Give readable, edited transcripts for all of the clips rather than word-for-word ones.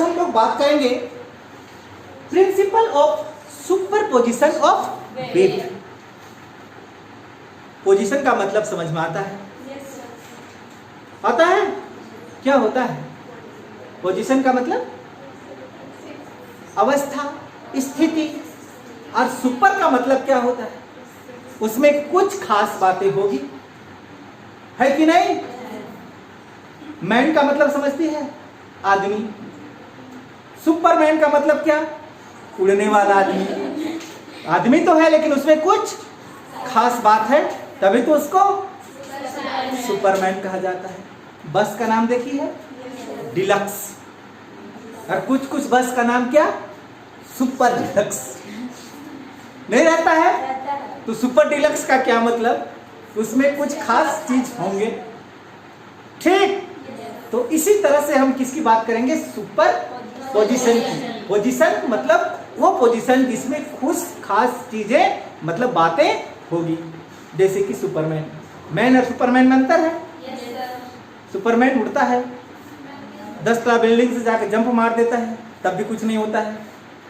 आज हम लोग बात करेंगे principle of superposition of wave. Position का मतलब समझ में आता है? आता है? क्या होता है पोजीशन का मतलब? अवस्था, स्थिति। और सुपर का मतलब क्या होता है? उसमें कुछ खास बातें होगी, है कि नहीं? मैन का मतलब समझती है? आदमी। सुपरमैन का मतलब क्या? उड़ने वाला आदमी। आदमी तो है लेकिन उसमें कुछ खास बात है, तभी तो उसको सुपरमैन कहा जाता है। बस का नाम देखी है? डिलक्स। और कुछ कुछ बस का नाम क्या? Super deluxe. नहीं रहता है? तो सुपर डिलक्स का क्या मतलब? उसमें कुछ खास चीज होंगे, ठीक? तो इसी तरह से हम किसकी बात करेंगे? सुपर पोजीशन की। पोजीशन मतलब वो पोजीशन जिसमें कुछ खास चीजें मतलब बातें होगी, जैसे कि सुपरमैन। मैन और सुपरमैन में अंतर है? सुपरमैन उड़ता है, 10 तला बिल्डिंग से जाकर जंप मार देता है, तब भी कुछ नहीं होता है।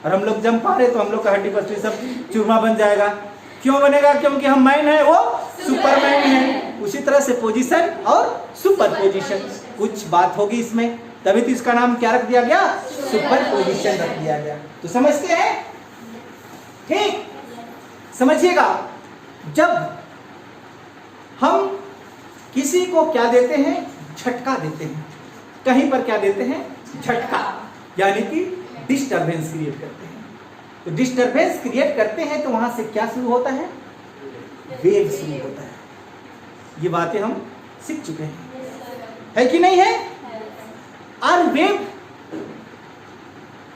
और हम लोग जंप मारे तो हम लोग का हड्डी पसली सब चूरमा बन जाएगा। क्यों बनेगा? क्योंकि हम मैन है, वो सुपरमैन है। उसी तरह से पोजीशन और सुपर पोजीशन, कुछ बात होगी इसमें, तभी तो इसका नाम क्या रख दिया गया? सुपर पोजीशन रख दिया गया। तो समझते हैं? ठीक, समझिएगा। जब हम किसी को क्या देते हैं? झटका देते हैं। कहीं पर क्या देते हैं? झटका, यानी कि डिस्टरबेंस क्रिएट करते हैं। तो डिस्टरबेंस क्रिएट करते हैं तो वहां से क्या शुरू होता है? वेव शुरू होता है। ये बातें हम सीख चुके हैं, है कि नहीं है? और वेव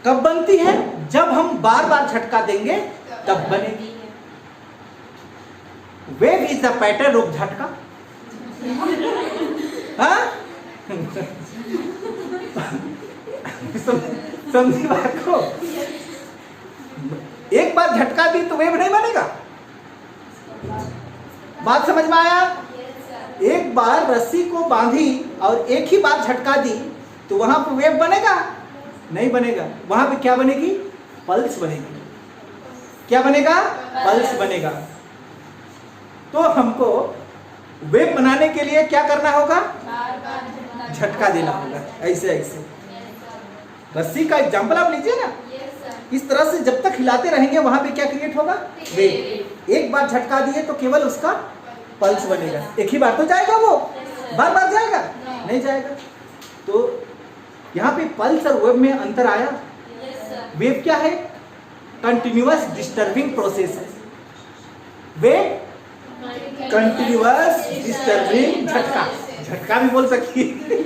कब बनती है? जब हम बार बार झटका देंगे तब बनेगी। Wave is the pattern of झटका। समझी बात को? एक बार झटका दी तो वेव नहीं बनेगा। बात समझ में आया? एक बार रस्सी को बांधी और एक ही बार झटका दी तो वहां पर वेव बनेगा? नहीं बनेगा। वहां पे क्या बनेगी? पल्स बनेगी। क्या बनेगा? पल्स बनेगा। तो हमको वेव बनाने के लिए क्या करना होगा? झटका देना होगा, ऐसे ऐसे। रस्सी का एग्जाम्पल आप लीजिए ना, इस तरह से जब तक हिलाते रहेंगे वहां पे क्या क्रिएट होगा? वेव। एक बार झटका दिए तो केवल उसका पल्स बनेगा। एक ही बार तो जाएगा, वो बार बार जाएगा? नहीं जाएगा। तो यहाँ पे पल्स और वेव में अंतर आया। वेव क्या है? कंटिन्यूअस डिस्टर्बिंग प्रोसेस है। वेव कंटिन्यूअस डिस्टर्बिंग झटका, झटका भी बोल सकती है।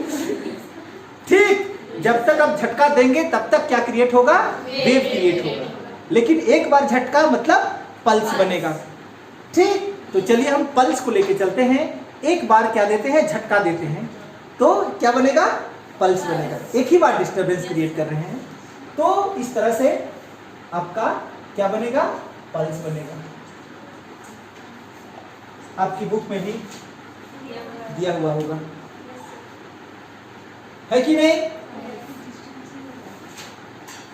ठीक, जब तक आप झटका देंगे तब तक क्या क्रिएट होगा? वेव क्रिएट होगा। लेकिन एक बार झटका मतलब पल्स बनेगा। ठीक, तो चलिए हम पल्स को लेके चलते हैं। एक बार क्या देते हैं? झटका देते हैं तो क्या बनेगा? पल्स बनेगा। एक ही बार डिस्टर्बेंस क्रिएट कर रहे हैं तो इस तरह से आपका क्या बनेगा? पल्स बनेगा। आपकी बुक में भी दिया हुआ होगा, है कि नहीं?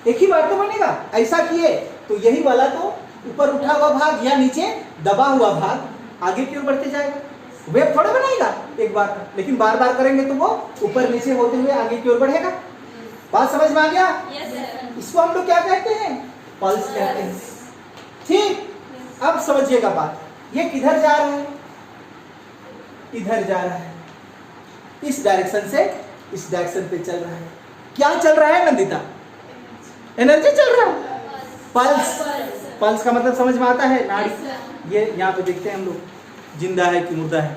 एक ही बार तो बनेगा। ऐसा किए तो यही वाला तो ऊपर उठा हुआ भाग या नीचे दबा हुआ भाग आगे की ओर बढ़ते जाएगा। वेव थोड़े बनाएगा एक बार, लेकिन बार बार करेंगे तो वो ऊपर नीचे होते हुए आगे की ओर बढ़ेगा। बात समझ में आ गया? इसको हम लोग क्या कहते हैं? पल्स कहते हैं। ठीक, अब समझिएगा बात। ये किधर जा रहा है? इधर जा रहा है। इस डायरेक्शन से इस डायरेक्शन पे चल रहा है। क्या चल रहा है नंदिता? एनर्जी चल रहा है। पल्स, पल्स का मतलब समझ में आता है? नाड़ी। ये यहाँ पे देखते हैं हम लोग, जिंदा है कि मुर्दा है।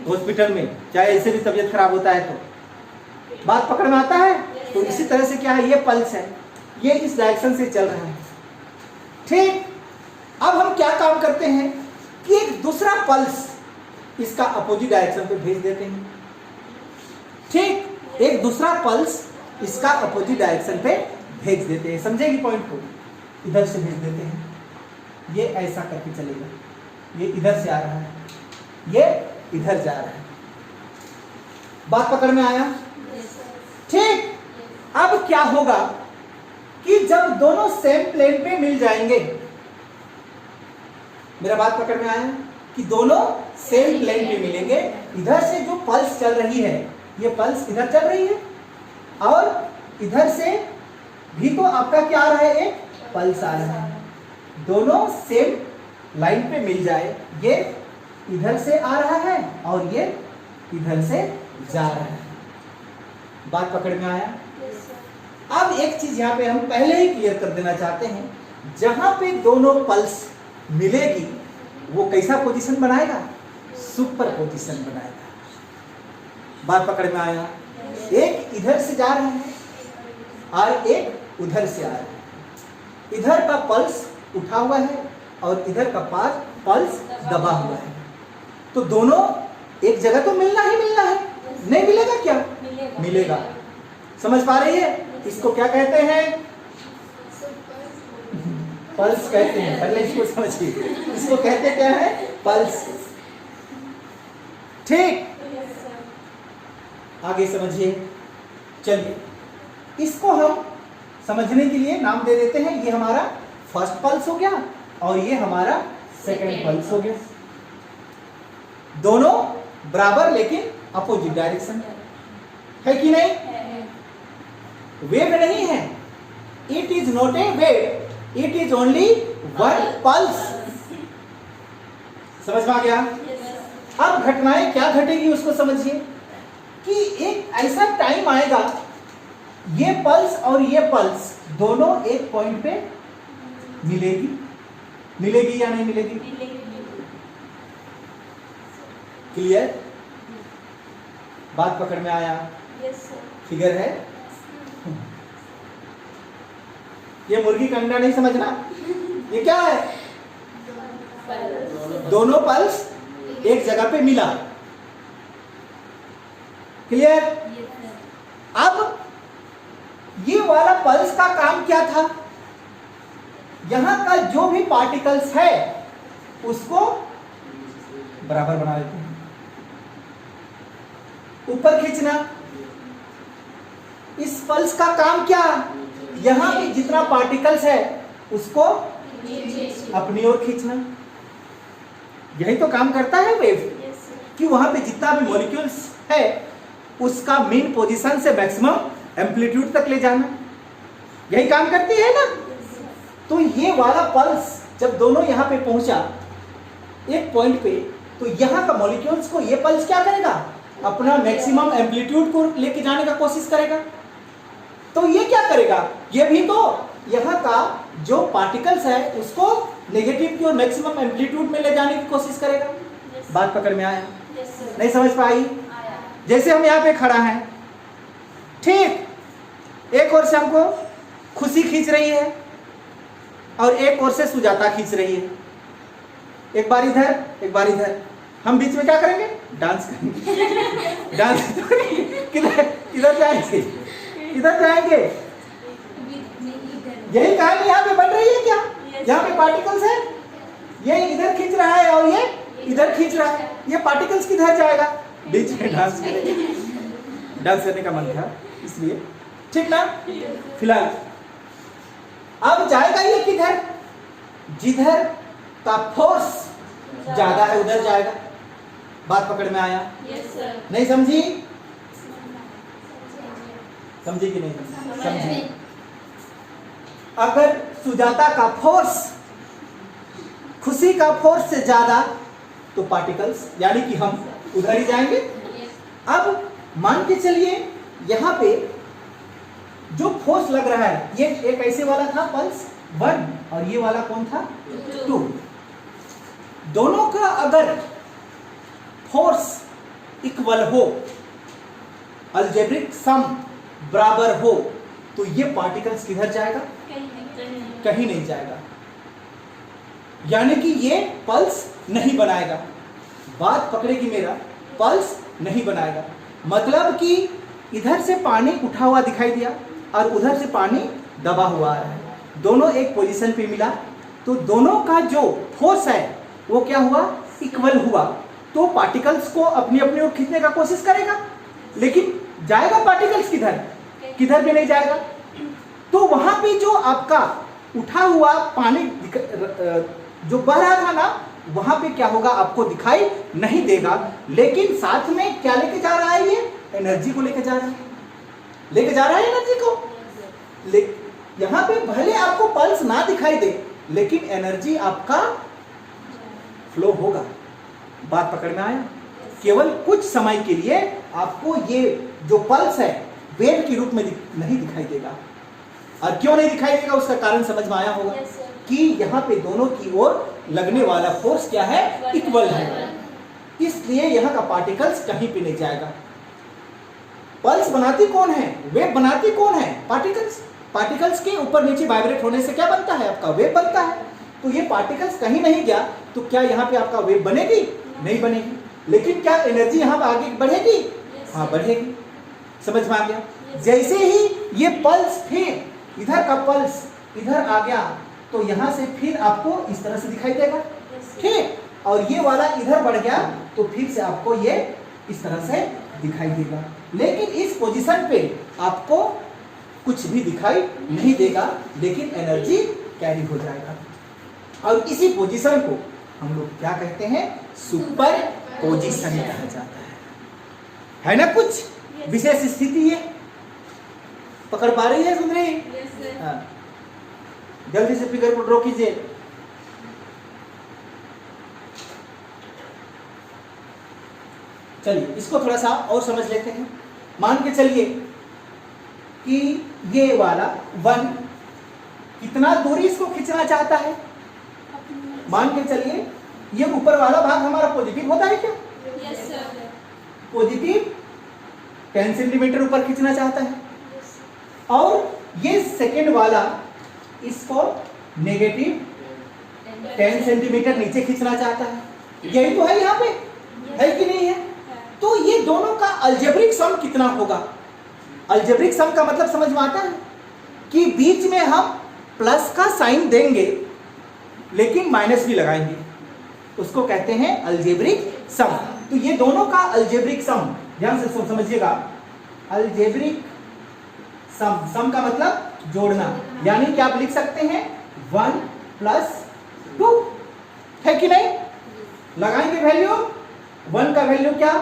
हॉस्पिटल में चाहे ऐसे भी तबीयत खराब होता है तो बात पकड़ में आता है। तो इसी तरह से क्या है? ये पल्स है, ये इस डायरेक्शन से चल रहा है। ठीक, अब हम क्या काम करते हैं कि एक दूसरा पल्स इसका अपोजिट डायरेक्शन पे भेज देते हैं। ठीक, एक दूसरा पल्स इसका अपोजिट डायरेक्शन पे भेज देते हैं। समझेगी पॉइंट को? इधर से भेज देते हैं, ये ऐसा करके चलेगा। ये इधर से आ रहा है, ये इधर जा रहा है। बात पकड़ में आया? ठीक, अब क्या होगा कि जब दोनों सेम प्लेन पे मिल जाएंगे, मेरा बात पकड़ में आया, कि दोनों सेम प्लेन पे मिलेंगे, इधर से जो पल्स चल रही है, ये पल्स इधर चल रही है और इधर से भी तो आपका क्या आ रहा है, एक पल्स आ रहा है, दोनों सेम लाइन पे मिल जाए, ये इधर से आ रहा है और ये इधर से जा रहा है। बात पकड़ में आया? अब एक चीज यहां पे हम पहले ही क्लियर कर देना चाहते हैं, जहां पे दोनों पल्स मिलेगी वो कैसा पोजीशन बनाएगा, सुपर पोजीशन बनाएगा। बात पकड़ में आया? एक इधर से जा रहा है और एक उधर से आ रहा है, इधर का पल्स उठा हुआ है और इधर का पल्स दबा हुआ है, तो दोनों एक जगह तो मिलना ही मिलना है, नहीं मिलेगा क्या? मिलेगा। समझ पा रही है? इसको क्या कहते हैं? पल्स कहते हैं। पहले इसको समझिए, इसको कहते क्या है? पल्स। ठीक, आगे समझिए। चलिए, इसको हम समझने के लिए नाम दे देते हैं, ये हमारा फर्स्ट पल्स हो गया और ये हमारा सेकंड पल्स हो गया। दोनों बराबर लेकिन अपोजिट डायरेक्शन है कि नहीं? वेव नहीं है, it is not a wave, it is only one pulse. समझ में आ गया? अब घटनाएं क्या घटेगी उसको समझिए, कि एक ऐसा टाइम आएगा, ये पल्स और ये पल्स दोनों एक पॉइंट पे मिलेगी। मिलेगी या नहीं मिलेगी? क्लियर? बात पकड़ में आया? फिगर है? ये मुर्गी का अंडा नहीं समझना, ये क्या है? दोनों पल्स एक जगह पे मिला। क्लियर? अब ये वाला पल्स का काम क्या था? यहां का जो भी पार्टिकल्स है उसको बराबर बना देते हैं, ऊपर खींचना। इस पल्स का काम क्या? यहां पे जितना पार्टिकल्स है उसको अपनी ओर खींचना। यही तो काम करता है वेव, कि वहां पे जितना भी मॉलिक्यूल्स है उसका मेन पोजीशन से मैक्सिमम एम्पलीट्यूड तक ले जाना, यही काम करती है ना। तो ये वाला पल्स जब दोनों यहां पे पहुंचा एक पॉइंट पे, तो यहां का मॉलिक्यूल्स को ये पल्स क्या करेगा? अपना मैक्सिमम एम्पलीट्यूड को लेके जाने का कोशिश करेगा। तो ये क्या करेगा? ये भी तो यहाँ का जो पार्टिकल्स है उसको नेगेटिव की और मैक्सिमम एम्पलीट्यूड में ले जाने की कोशिश करेगा। बात पकड़ में आया? नहीं समझ पाई? जैसे हम यहाँ पे खड़ा हैं, ठीक, एक ओर से हमको खुशी खींच रही है और एक ओर से सुजाता खींच रही है, एक बार इधर एक बार इधर। हम बीच में क्या करेंगे? डांस करेंगे। डांस किधर किधर जाएंगे? किधर जाएंगे? यही कहानी यहाँ पे बन रही है क्या? यहाँ पे पार्टिकल्स है, ये इधर खींच रहा है और ये इधर खींच रहा है, ये पार्टिकल्स किधर जाएगा? बीच में डांस करेंगे। डांस करने का मन था इसलिए, ठीक ना? फिलहाल अब जाएगा ये किधर? जिधर का फोर्स ज्यादा है उधर जाएगा। बात पकड़ में आया? नहीं समझी? समझी कि नहीं समझी? अगर सुजाता का फोर्स खुशी का फोर्स से ज्यादा, तो पार्टिकल्स यानी कि हम उधर ही जाएंगे। अब मान के चलिए यहां पे जो फोर्स लग रहा है, ये एक ऐसे वाला था पल्स 1 और ये वाला कौन था? 2। दोनों का अगर फोर्स इक्वल हो, अलजेब्रिक सम बराबर हो, तो ये पार्टिकल्स किधर जाएगा? कहीं नहीं जाएगा, यानी कि ये पल्स नहीं बनाएगा। बात पकड़ेगी मेरा? पल्स नहीं बनाएगा, मतलब कि इधर से पानी उठा हुआ दिखाई दिया और उधर से पानी दबा हुआ आ रहा है, दोनों एक पोजीशन पे मिला, तो दोनों का जो फोर्स है वो क्या हुआ? इक्वल हुआ। तो पार्टिकल्स को अपनी अपनी ओर खींचने का कोशिश करेगा, लेकिन जाएगा पार्टिकल्स किधर? किधर भी नहीं जाएगा। तो वहां पे जो आपका उठा हुआ पानी जो बह रहा था ना, वहां पे क्या होगा आपको दिखाई नहीं देगा, लेकिन साथ में क्या लेके जा रहा है, ये एनर्जी को लेके जा रहा है, लेके जा रहा है एनर्जी को। यहां पे भले आपको पल्स ना दिखाई दे, लेकिन एनर्जी आपका फ्लो होगा। बात पकड़ में आया? केवल कुछ समय के लिए आपको ये जो पल्स है वेव के रूप में नहीं दिखाई देगा। और क्यों नहीं दिखाई देगा, उसका कारण समझ में आया होगा कि यहाँ पे दोनों की ओर लगने वाला फोर्स क्या है, इक्वल है, इसलिए यहाँ का पार्टिकल्स कहीं पे नहीं जाएगा। पल्स बनाती कौन है, वेव बनाती कौन है, पार्टिकल्स। पार्टिकल्स के ऊपर नीचे वाइब्रेट होने से क्या बनता है, आपका वेव बनता है। तो ये पार्टिकल्स कहीं नहीं गया, तो क्या यहाँ पे आपका वेव बनेगी, नहीं बनेगी। लेकिन क्या एनर्जी यहाँ पे आगे बढ़ेगी, हाँ बढ़ेगी। समझ में आ गया? जैसे ही ये पल्स फिर इधर का पल्स इधर आ गया, तो यहाँ से फिर आपको इस तरह से दिखाई देगा, ठीक। और ये वाला इधर बढ़ गया, तो फिर से आपको ये इस तरह से दिखाई देगा। लेकिन इस पोजीशन पे आपको कुछ भी दिखाई नहीं देगा, लेकिन एनर्जी कैरी हो जाएगा। और इसी पोजीशन को हम लोग क्या कहते हैं, सुपर पोजीशन कहा जाता है ना। कुछ विशेष स्थिति है, पकड़ पा रही है, सुन रही? हाँ, जल्दी से फिगर को ड्रॉ कीजिए। चलिए इसको थोड़ा सा और समझ लेते हैं। मान के चलिए कि ये वाला 1 कितना दूरी इसको खींचना चाहता है। मान के चलिए ये ऊपर वाला भाग हमारा पॉजिटिव होता है क्या? Yes sir. पॉजिटिव 10 सेंटीमीटर ऊपर खींचना चाहता है, और ये सेकेंड वाला इसको नेगेटिव 10 सेंटीमीटर नीचे खींचना चाहता है। यही तो है यहाँ पे, है कि नहीं है? तो ये दोनों का अलजेब्रिक सम कितना होगा? अलजेब्रिक सम का मतलब समझ में आता है कि बीच में हम प्लस का साइन देंगे, लेकिन माइनस भी लगाएंगे, उसको कहते हैं अलजेब्रिक सम। तो ये दोनों का अलजेब्रिक सम, ध्यान से समझिएगा, अलजेब्रिक सम, सम का मतलब जोड़ना, यानी कि आप लिख सकते हैं 1 + 2, है कि नहीं? लगाएंगे वैल्यू, 1 का वैल्यू क्या,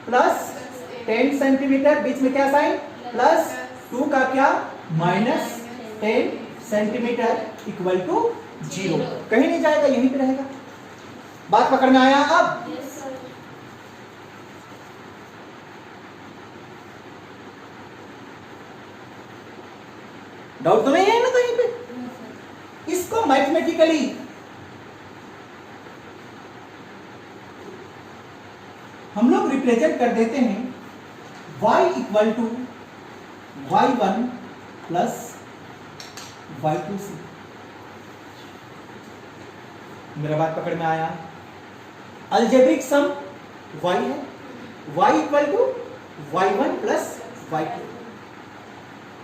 +10 सेंटीमीटर, बीच में क्या साइन प्लस, 2 का क्या -10 सेंटीमीटर इक्वल टू 0। कहीं नहीं जाएगा, यहीं पे रहेगा। बात पकड़ में आया? अब डाउट तो नहीं है ना कहीं पे? इसको मैथमेटिकली हम लोग रिप्रेजेंट कर देते हैं y = y1 + y2 से। मेरा बात पकड़ में आया? अलजेब्रिक सम y है, y = y1 + y2।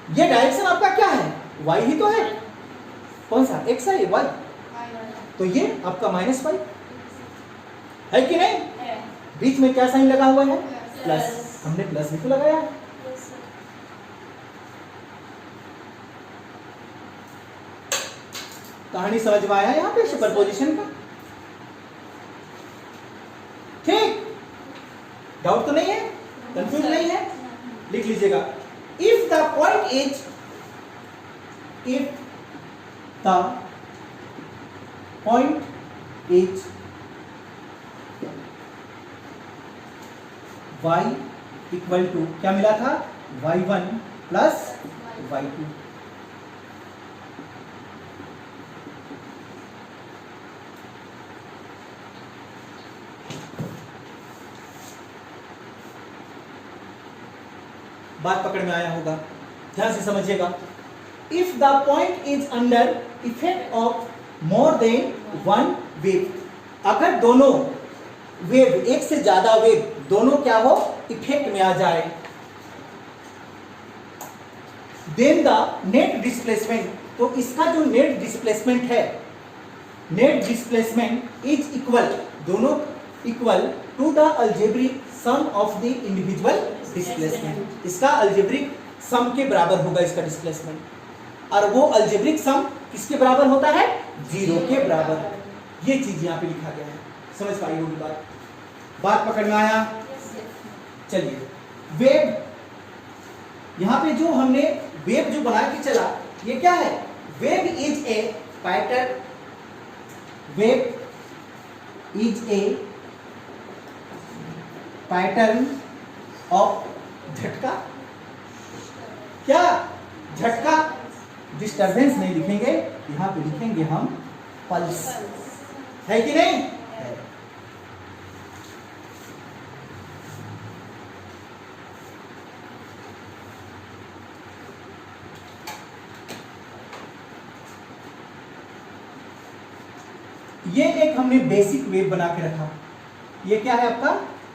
ये डायरेक्शन आपका क्या है, y ही तो है। कौन सा, x है, y? तो ये आपका -y है कि नहीं? बीच में क्या साइन लगा हुआ है, प्लस। हमने प्लस भी तो लगाया है। कहानी समझ में आया यहाँ पे सुपरपोजिशन का? ठीक, डाउट तो नहीं है, कंफ्यूज नहीं है? लिख लीजिएगा, if the point is y = क्या मिला था, y1 + y2। बात पकड़ में आया होगा, ध्यान से समझिएगा। If the point is under effect of more than 1 wave, अगर दोनों वेव, एक से ज्यादा वेव, दोनों क्या हो, इफेक्ट में आ जाए, देन द नेट डिस्प्लेसमेंट, तो इसका जो नेट डिस्प्लेसमेंट है, नेट डिस्प्लेसमेंट इज इक्वल, दोनों equal to the algebraic sum of the individual displacement. इसका अलजेब्रिक सम के बराबर होगा इसका डिस्प्लेसमेंट, और वो अलजेब्रिक सम किसके बराबर होता है? 0 के बराबर। ये चीज यहाँ पे लिखा गया है, समझ पाई होगी बात पकड़ में आया? चलिए वेव, यहाँ पे जो हमने वेव जो बना के चला, ये क्या है? Wave is a pattern, wave is a pattern of झटका। क्या? झटका। डिस्टरबेंस नहीं लिखेंगे, यहां पे लिखेंगे हम पल्स। है कि नहीं? है। ये एक हमने बेसिक वेव बना के रखा। ये क्या है आपका?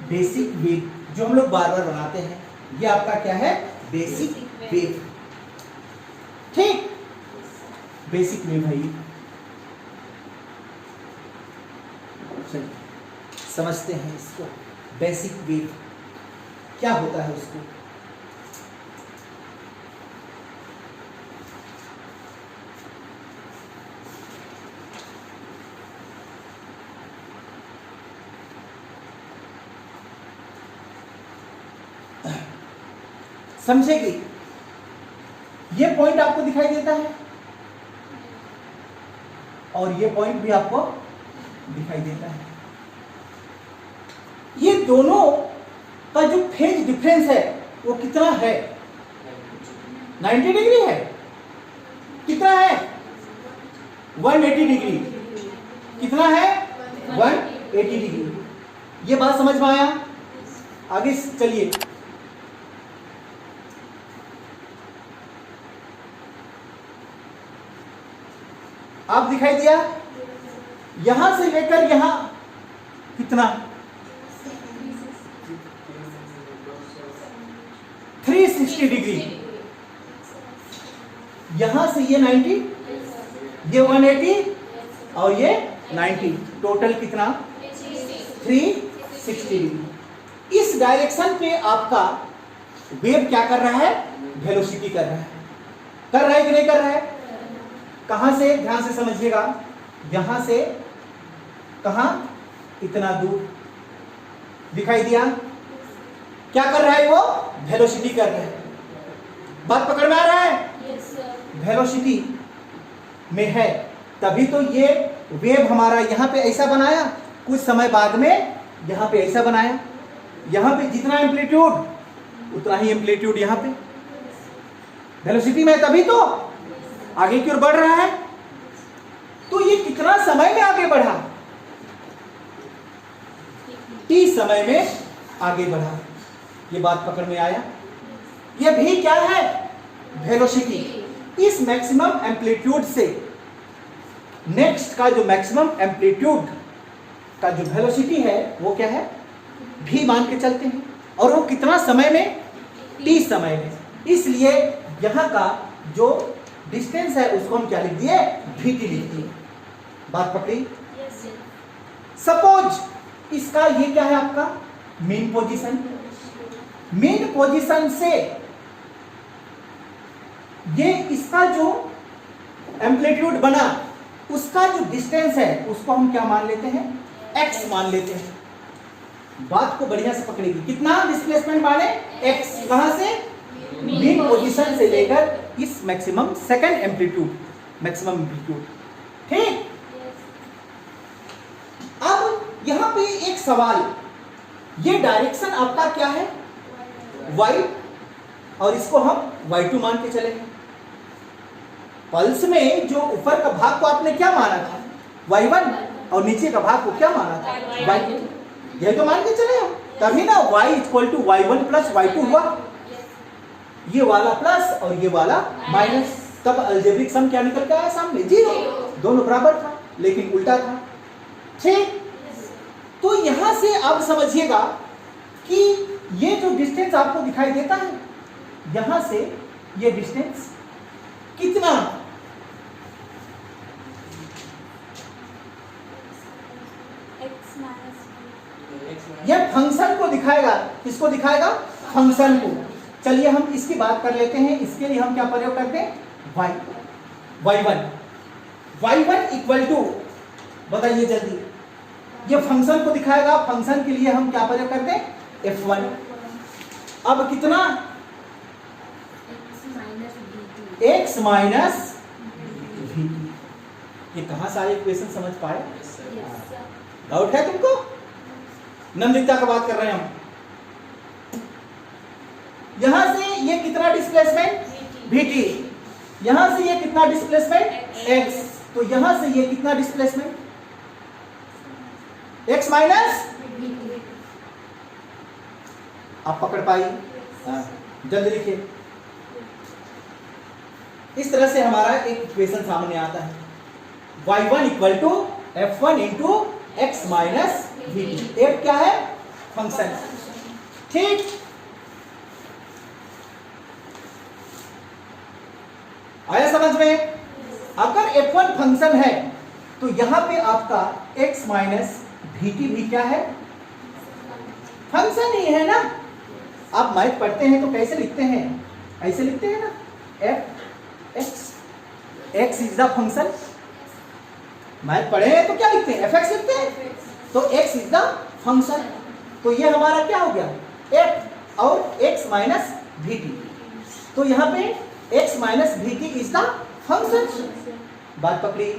बेसिक वेव, जो हम लोग बार बार बनाते हैं। ये आपका क्या है? Basic wave. ठीक, बेसिक वेव है ये। चलिए समझते हैं इसको। बेसिक वेव क्या होता है उसको। समझेगी? ये पॉइंट आपको दिखाई देता है और ये पॉइंट भी आपको दिखाई देता है। ये दोनों का जो फेज डिफरेंस है वो कितना है? 90 डिग्री है। कितना है? 180 डिग्री। कितना है? 180 डिग्री। ये बात समझ में आया? आगे चलिए। आप दिखाई दिया? यहां से लेकर यहां कितना? 360 डिग्री। यहां से ये 90, ये 180 और ये 90, टोटल कितना? 360 डिग्री। इस डायरेक्शन पे आपका वेव क्या कर रहा है? वेलोसिटी कर रहा है। कर रहा है कि नहीं कर रहा है? कहां से? ध्यान से समझिएगा। यहां से कहां? इतना दूर। दिखाई दिया? क्या कर रहा है वो? वेलोसिटी कर रहा है। बात पकड़ में आ रहा है? वेलोसिटी में है, तभी तो ये वेव हमारा यहां पे ऐसा बनाया, कुछ समय बाद में यहां पे ऐसा बनाया। यहां पे जितना एम्पलीट्यूड उतना ही एम्पलीट्यूड यहां पे। वेलोसिटी में तभी तो आगे की ओर बढ़ रहा है। तो ये कितना समय में आगे बढ़ा? t समय में आगे बढ़ा। ये बात पकड़ में आया? ये भी क्या है? वेलोसिटी। इस मैक्सिमम एम्पलीट्यूड से नेक्स्ट का जो मैक्सिमम एम्पलीट्यूड का जो वेलोसिटी है वो क्या है? v मान के चलते हैं। और वो कितना समय में? t समय में। इसलिए यहां का जो डिस्टेंस है उसको हम क्या लिख दिए? vt लिख दिए। बात पकड़ी? सपोज इसका ये क्या है आपका? Mean position. मीन पोजीशन से ये इसका जो एम्पलीट्यूड बना उसका जो डिस्टेंस है उसको हम क्या मान लेते हैं? x मान लेते हैं। बात को बढ़िया से पकड़ेगी। कितना डिस्प्लेसमेंट माने? x। कहां से? मीन पोजीशन से लेकर इस maximum second amplitude, maximum amplitude. ठीक। अब यहां पे एक सवाल, ये डायरेक्शन आपका क्या है? y, और इसको हम y2 मान के चलेंगे। पल्स में जो ऊपर का भाग को आपने क्या माना था? y1, और नीचे का भाग को क्या माना था? y2। यही तो मान के चले हम, तभी ना y इक्वल टू y1 प्लस y2 हुआ। ये वाला प्लस और ये वाला माइनस, तब अलजेब्रिक सम क्या निकल के आया सामने? 0। दोनों बराबर था लेकिन उल्टा था। ठीक। तो यहां से आप समझिएगा कि ये जो डिस्टेंस आपको दिखाई देता है, यहां से ये डिस्टेंस कितना? यह फंक्शन को दिखाएगा। किसको दिखाएगा? फंक्शन को। चलिए हम इसकी बात कर लेते हैं। इसके लिए हम क्या प्रयोग करते हैं, y1 इक्वल टू, बताइए जल्दी, ये फंक्शन को दिखाएगा। फंक्शन के लिए हम क्या प्रयोग करते हैं, f1। अब कितना, x माइनस v। ये कहां सारे इक्वेशन समझ पाए? डाउट है तुमको? नंदिता का बात कर रहे हैं हम। यहां से ये कितना डिस्प्लेसमेंट, vt। यहां से ये कितना डिस्प्लेसमेंट, x। तो यहां से ये कितना डिस्प्लेसमेंट, x माइनस। आप पकड़ पाई? जल्दी लिखिए। इस तरह से हमारा एक इक्वेशन सामने आता है, y1 equal to f1 into X minus vt। f क्या है, फंक्शन। ठीक, आया समझ में? अगर f1 फंक्शन है तो यहां पे आपका x माइनस vt भी क्या है, फंक्शन ही है ना। आप मैथ पढ़ते हैं तो कैसे लिखते हैं, ऐसे लिखते हैं ना, x is the function. Math पढ़े हैं तो क्या लिखते हैं, fx लिखते हैं। तो x इज द फंक्शन। तो ये हमारा क्या हो गया, f और x माइनस vt। तो यहां पे x minus vt is the function. बात पकड़ी?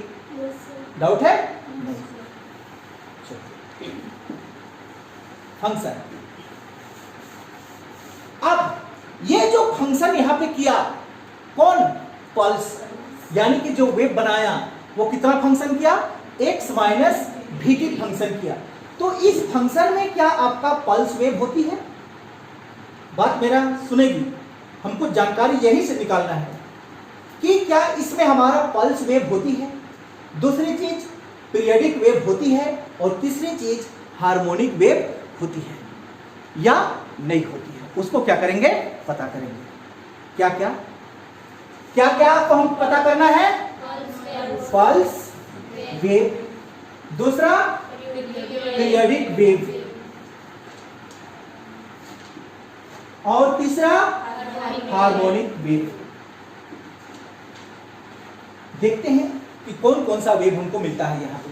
डाउट है? फंक्शन। अब ये जो फंक्शन यहां पे किया कौन, पल्स, यानी कि जो वेव बनाया वो कितना फंक्शन किया, x माइनस vt फंक्शन किया। तो इस फंक्शन में क्या आपका पल्स वेव होती है? बात मेरा सुनेगी, हमको जानकारी यही से निकालना है कि क्या इसमें हमारा पल्स वेव होती है, दूसरी चीज पीरियडिक वेव होती है, और तीसरी चीज हार्मोनिक वेव होती है या नहीं होती है। उसको क्या करेंगे, पता करेंगे। क्या क्या क्या क्या आपको हम पता करना है, पल्स वेव, दूसरा पीरियडिक वेव, और तीसरा हार्मोनिक वेव। देखते हैं कि कौन कौन सा वेव हमको मिलता है यहां पे।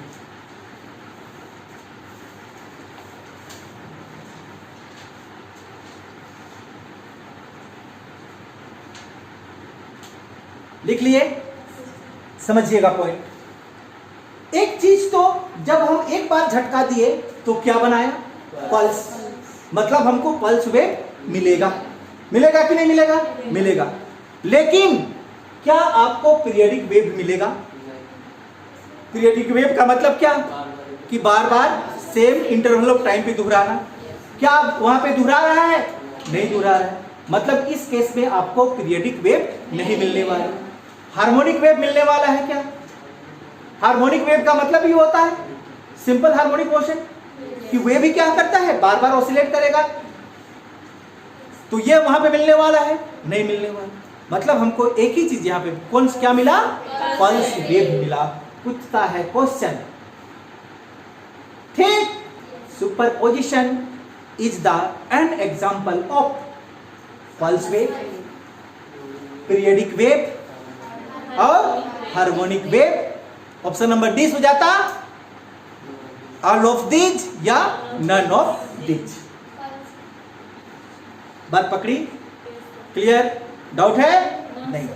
लिख लिए, समझिएगा पॉइंट। एक चीज तो जब हम एक बार झटका दिए तो क्या बनाया, पल्स, मतलब हमको पल्स वेव मिलेगा। मिलेगा कि नहीं मिलेगा, मिलेगा। लेकिन क्या आपको पीरियडिक वेव मिलेगा? पीरियडिक वेव का मतलब क्या, कि बार बार सेम इंटरवल ऑफ टाइम पे दोहराना। क्या वहां पे दोहरा रहा है, नहीं दोहरा रहा है, मतलब इस केस में आपको पीरियडिक वेव नहीं मिलने वाला। हार्मोनिक वेव मिलने वाला है। क्या हार्मोनिक वेव का मतलब ही होता है सिंपल हार्मोनिक मोशन, कि वेव भी क्या करता है, बार बार ऑसिलेट करेगा। तो ये वहां पे मिलने वाला है, नहीं मिलने वाला। मतलब हमको एक ही चीज यहां पे कौन क्या मिला, पल्स वेव मिला। पूछता है क्वेश्चन, ठीक, superposition is the an example of pulse wave, periodic wave और harmonic wave. Option number D हो जाता, ऑल ऑफ दीज या नन ऑफ दीज। बात पकड़ी? क्लियर? डाउट है? नहीं।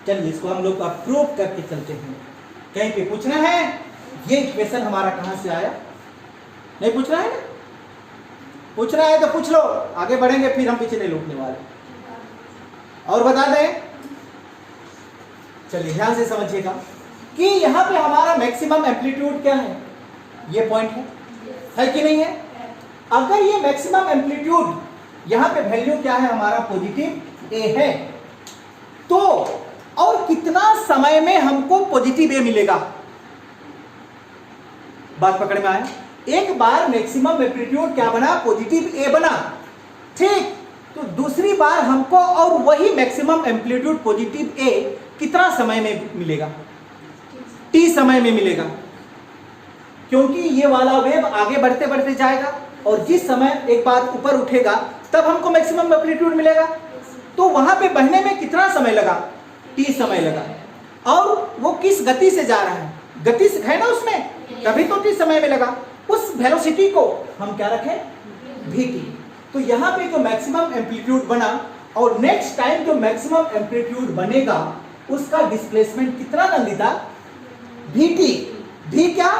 चलिए इसको हम लोग प्रूव करके चलते हैं। कहीं पे पूछना है ये इक्वेशन हमारा कहां से आया, नहीं पूछना है ना? पूछना है तो पूछ लो, आगे बढ़ेंगे, फिर हम पीछे नहीं लौटने वाले। और बता दें, चलिए ध्यान से समझिएगा कि यहां पे हमारा मैक्सिमम एम्पलीट्यूड क्या है, ये पॉइंट है कि नहीं है? अगर ये मैक्सिमम एम्पलीट्यूड यहां पे वैल्यू क्या है हमारा, पॉजिटिव ए है, तो और कितना समय में हमको पॉजिटिव ए मिलेगा? बात पकड़ में आया? एक बार मैक्सिमम एम्पलीट्यूड क्या बना, पॉजिटिव ए बना, ठीक। तो दूसरी बार हमको और वही मैक्सिमम एम्पलीट्यूड पॉजिटिव ए कितना समय में मिलेगा, टी समय में मिलेगा, क्योंकि ये वाला वेव आगे बढ़ते बढ़ते जाएगा और जिस समय एक बार ऊपर उठेगा तब हमको मैक्सिमम एम्पलीट्यूड मिलेगा। तो वहां पे बहने में कितना समय लगा, t समय लगा, और वो किस गति से जा रहा है, गति से है ना उसमें, तभी तो t समय में लगा। उस वेलोसिटी को हम क्या रखें, vt। तो यहाँ पे जो मैक्सिमम एम्पलीट्यूड बना और नेक्स्ट टाइम जो मैक्सिमम एम्पलीट्यूड बनेगा उसका डिस्प्लेसमेंट कितना नंदिता, vt। v क्या,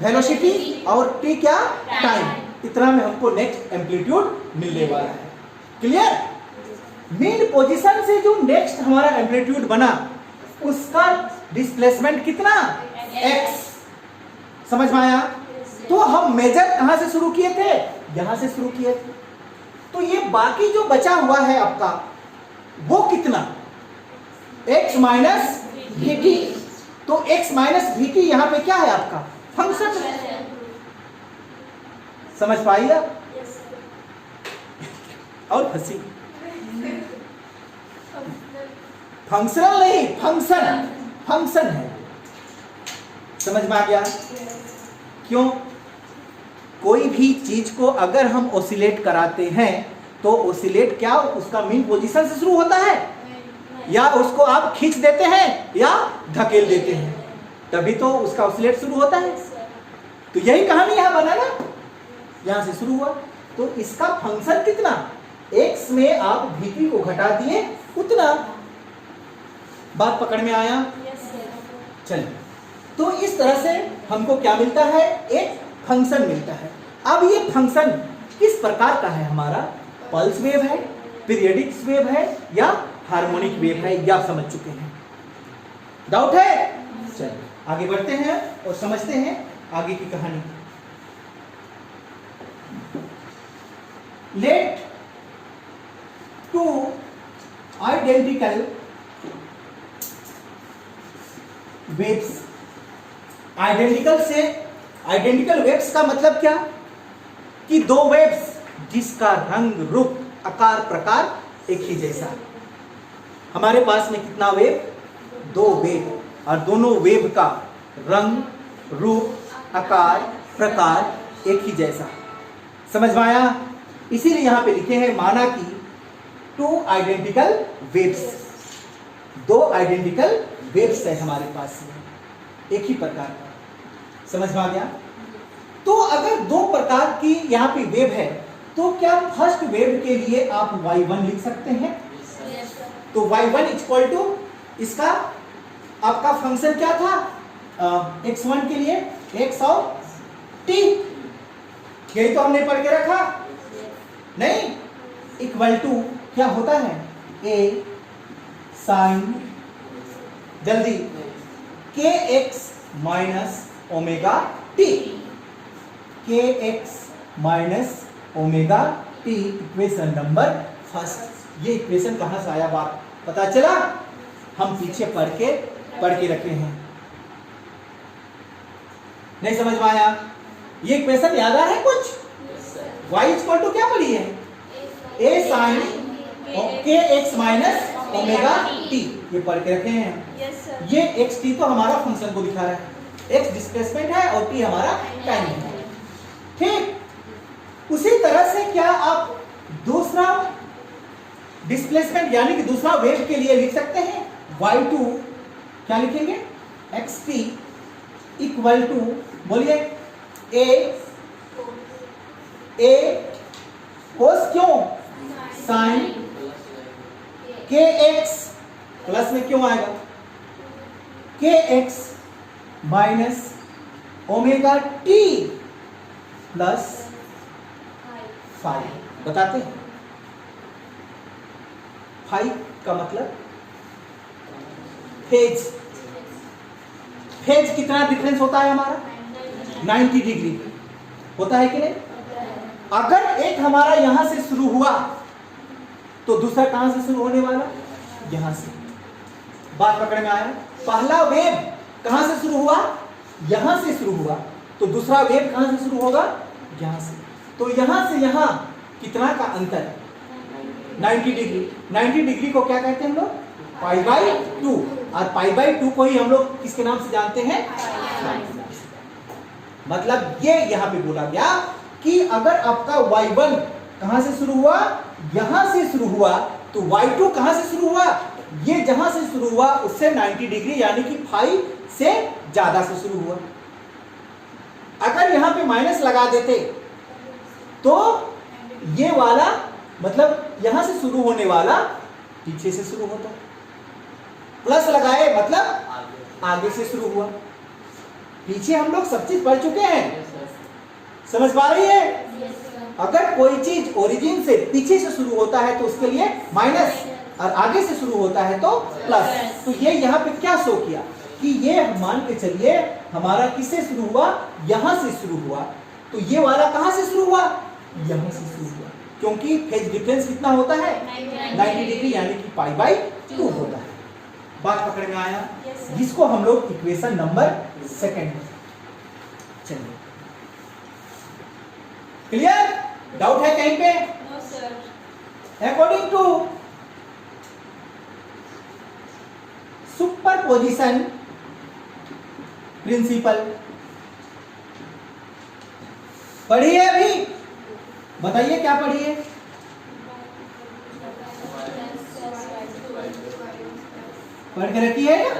वेलोसिटी, और t क्या, टाइम। इतना में हमको नेक्स्ट एम्पलीट्यूड मिलने वाला है। क्लियर। मिड पोजीशन से जो नेक्स्ट हमारा एम्पलीट्यूड बना उसका डिस्प्लेसमेंट कितना, x। समझ में आया। तो हम मेजर कहां से शुरू किए थे, यहां से शुरू किए थे। तो ये बाकी जो बचा हुआ है आपका वो कितना, x माइनस vt। तो x माइनस vt यहां पे क्या है आपका फंक्शन। समझ पाई आप। और फंसी, फंक्शनल नहीं, फंक्शन, फंक्शन है। समझ में आ गया। क्यों, कोई भी चीज को अगर हम ओसिलेट कराते हैं तो ओसिलेट क्या उसका मीन पोजीशन से शुरू होता है, या उसको आप खींच देते हैं या धकेल देते हैं, तभी तो उसका ओसिलेट शुरू होता है। तो यही कहानी यहां बना ना, यहां से शुरू हुआ। तो इसका फंक्शन कितना, x में आप vt को घटा दिए उतना। बात पकड़ में आया। चलिए, तो इस तरह से हमको क्या मिलता है, एक फंक्शन मिलता है। अब ये फंक्शन किस प्रकार का है हमारा, पल्स वेव है, पीरियडिक वेव है, या हार्मोनिक वेव है, या समझ चुके हैं। डाउट है। चलिए आगे बढ़ते हैं और समझते हैं आगे की कहानी। Let to identical waves. Identical से, आइडेंटिकल वेव्स का मतलब क्या, कि दो वेव्स जिसका रंग, रूप, आकार, प्रकार एक ही जैसा। हमारे पास में कितना वेव, दो वेव, और दोनों वेव का रंग, रूप, आकार, प्रकार एक ही जैसा। समझ में आया। इसीलिए यहां पे लिखे हैं, माना कि टू आइडेंटिकल वेव्स, दो आइडेंटिकल वेव्स है हमारे पास में एक ही प्रकार का। समझ में आ गया। तो अगर दो प्रकार की यहाँ पे वेव है तो क्या फर्स्ट वेव के लिए आप y1 लिख सकते हैं। तो y1 इक्वल टू इसका आपका फंक्शन क्या था, x1 के लिए x और t, यही तो हमने पढ़ के रखा नहीं। इक्वल टू क्या होता है, a साइन, जल्दी, kx minus omega t, kx minus omega t, equation number first. ये इक्वेशन कहां से आया बात पता चला, हम पीछे पढ़ के रखे हैं। नहीं समझ में आया। ये इक्वेशन याद आ है कुछ, y इक्वल टू क्या पढ़ी है, a sine kx minus omega t, ये पढ़ के रखे हैं। ये x t तो हमारा फंक्शन को दिखा रहा है, x डिस्प्लेसमेंट है और t हमारा टाइम है। ठीक उसी तरह से क्या आप दूसरा डिस्प्लेसमेंट यानी कि दूसरा वेव के लिए लिख सकते हैं, y2 क्या लिखेंगे, xt इक्वल टू, बोलिए, a कोस क्यों, साइन, kx प्लस में क्यों आएगा, kx minus omega t plus 5। बताते हैं 5 का मतलब फेज। फेज कितना डिफरेंस होता है हमारा, 90 डिग्री होता है कि नहीं। अगर एक हमारा यहां से शुरू हुआ तो दूसरा कहां से शुरू होने वाला, यहां से। बात पकड़ में आया। पहला वेव कहां से शुरू हुआ, यहां से शुरू हुआ, तो दूसरा वेव कहां से शुरू होगा, यहां से। तो यहां से यहां कितना का अंतर, 90 डिग्री। 90 डिग्री को क्या कहते हैं हम लोग, पाई बाई 2, और पाई बाई 2 को ही हम लोग किसके नाम से जानते हैं, मतलब ये यहां पे बोला गया कि अगर आपका y1 कहां से शुरू हुआ, यहां से शुरू हुआ, तो y2 कहां से शुरू हुआ? ये जहां से शुरू हुआ उससे 90 डिग्री यानी कि फाई से ज्यादा से शुरू हुआ। अगर यहां पे माइनस लगा देते तो ये वाला मतलब यहां से शुरू होने वाला पीछे से शुरू होता, प्लस लगाए मतलब आगे से शुरू हुआ। पीछे हम लोग सब चीज पढ़ चुके हैं, समझ पा रही है? अगर कोई चीज ओरिजिन से पीछे से शुरू होता है तो उसके लिए माइनस और आगे से शुरू होता है तो प्लस। तो ये यहाँ पे क्या शो किया कि ये मान के चलिए हमारा किससे शुरू हुआ? यहां से शुरू हुआ। तो ये वाला कहां से शुरू हुआ? यहां से शुरू हुआ, क्योंकि फेज डिफरेंस कितना होता है? 90 डिग्री यानी कि π/2 होता है। बात पकड़ में आया? जिसको हम लोग इक्वेशन नंबर सेकंड। चलिए, क्लियर? डाउट है कहीं पे? No sir. According to superposition principle पढ़िए अभी, बताइए क्या पढ़िए? पढ़ के रखी है ना?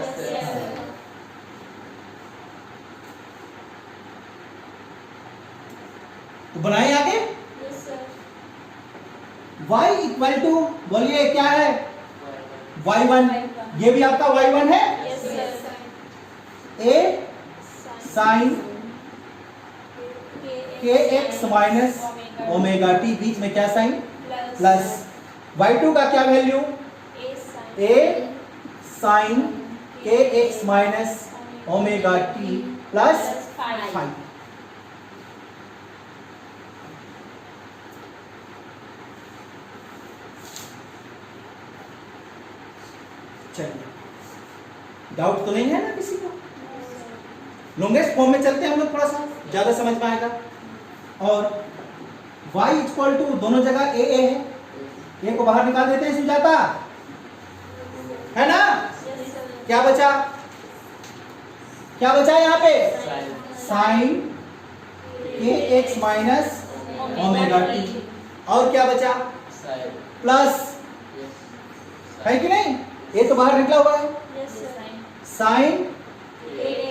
तो बनाइए आगे। y इक्वल टू, बोलिए क्या है? y1। ये भी आपका y1 है। a sine kx minus omega T, बीच में क्या साइन? प्लस। y2 का क्या value? a sine kx minus omega T plus 5। चलिए, डाउट तो नहीं है ना किसी को? लॉन्गेस्ट फॉर्म में चलते हैं हम लोग, थोड़ा सा ज्यादा समझ में आएगा। और y इक्वल टू दोनों जगह a है, a को बाहर निकाल देते हैं, सुजाता है ना? क्या बचा? क्या बचा यहाँ पे? Sine kx minus omega T. और क्या बचा? प्लस, है कि नहीं? ये तो बाहर निकला हुआ है। Sine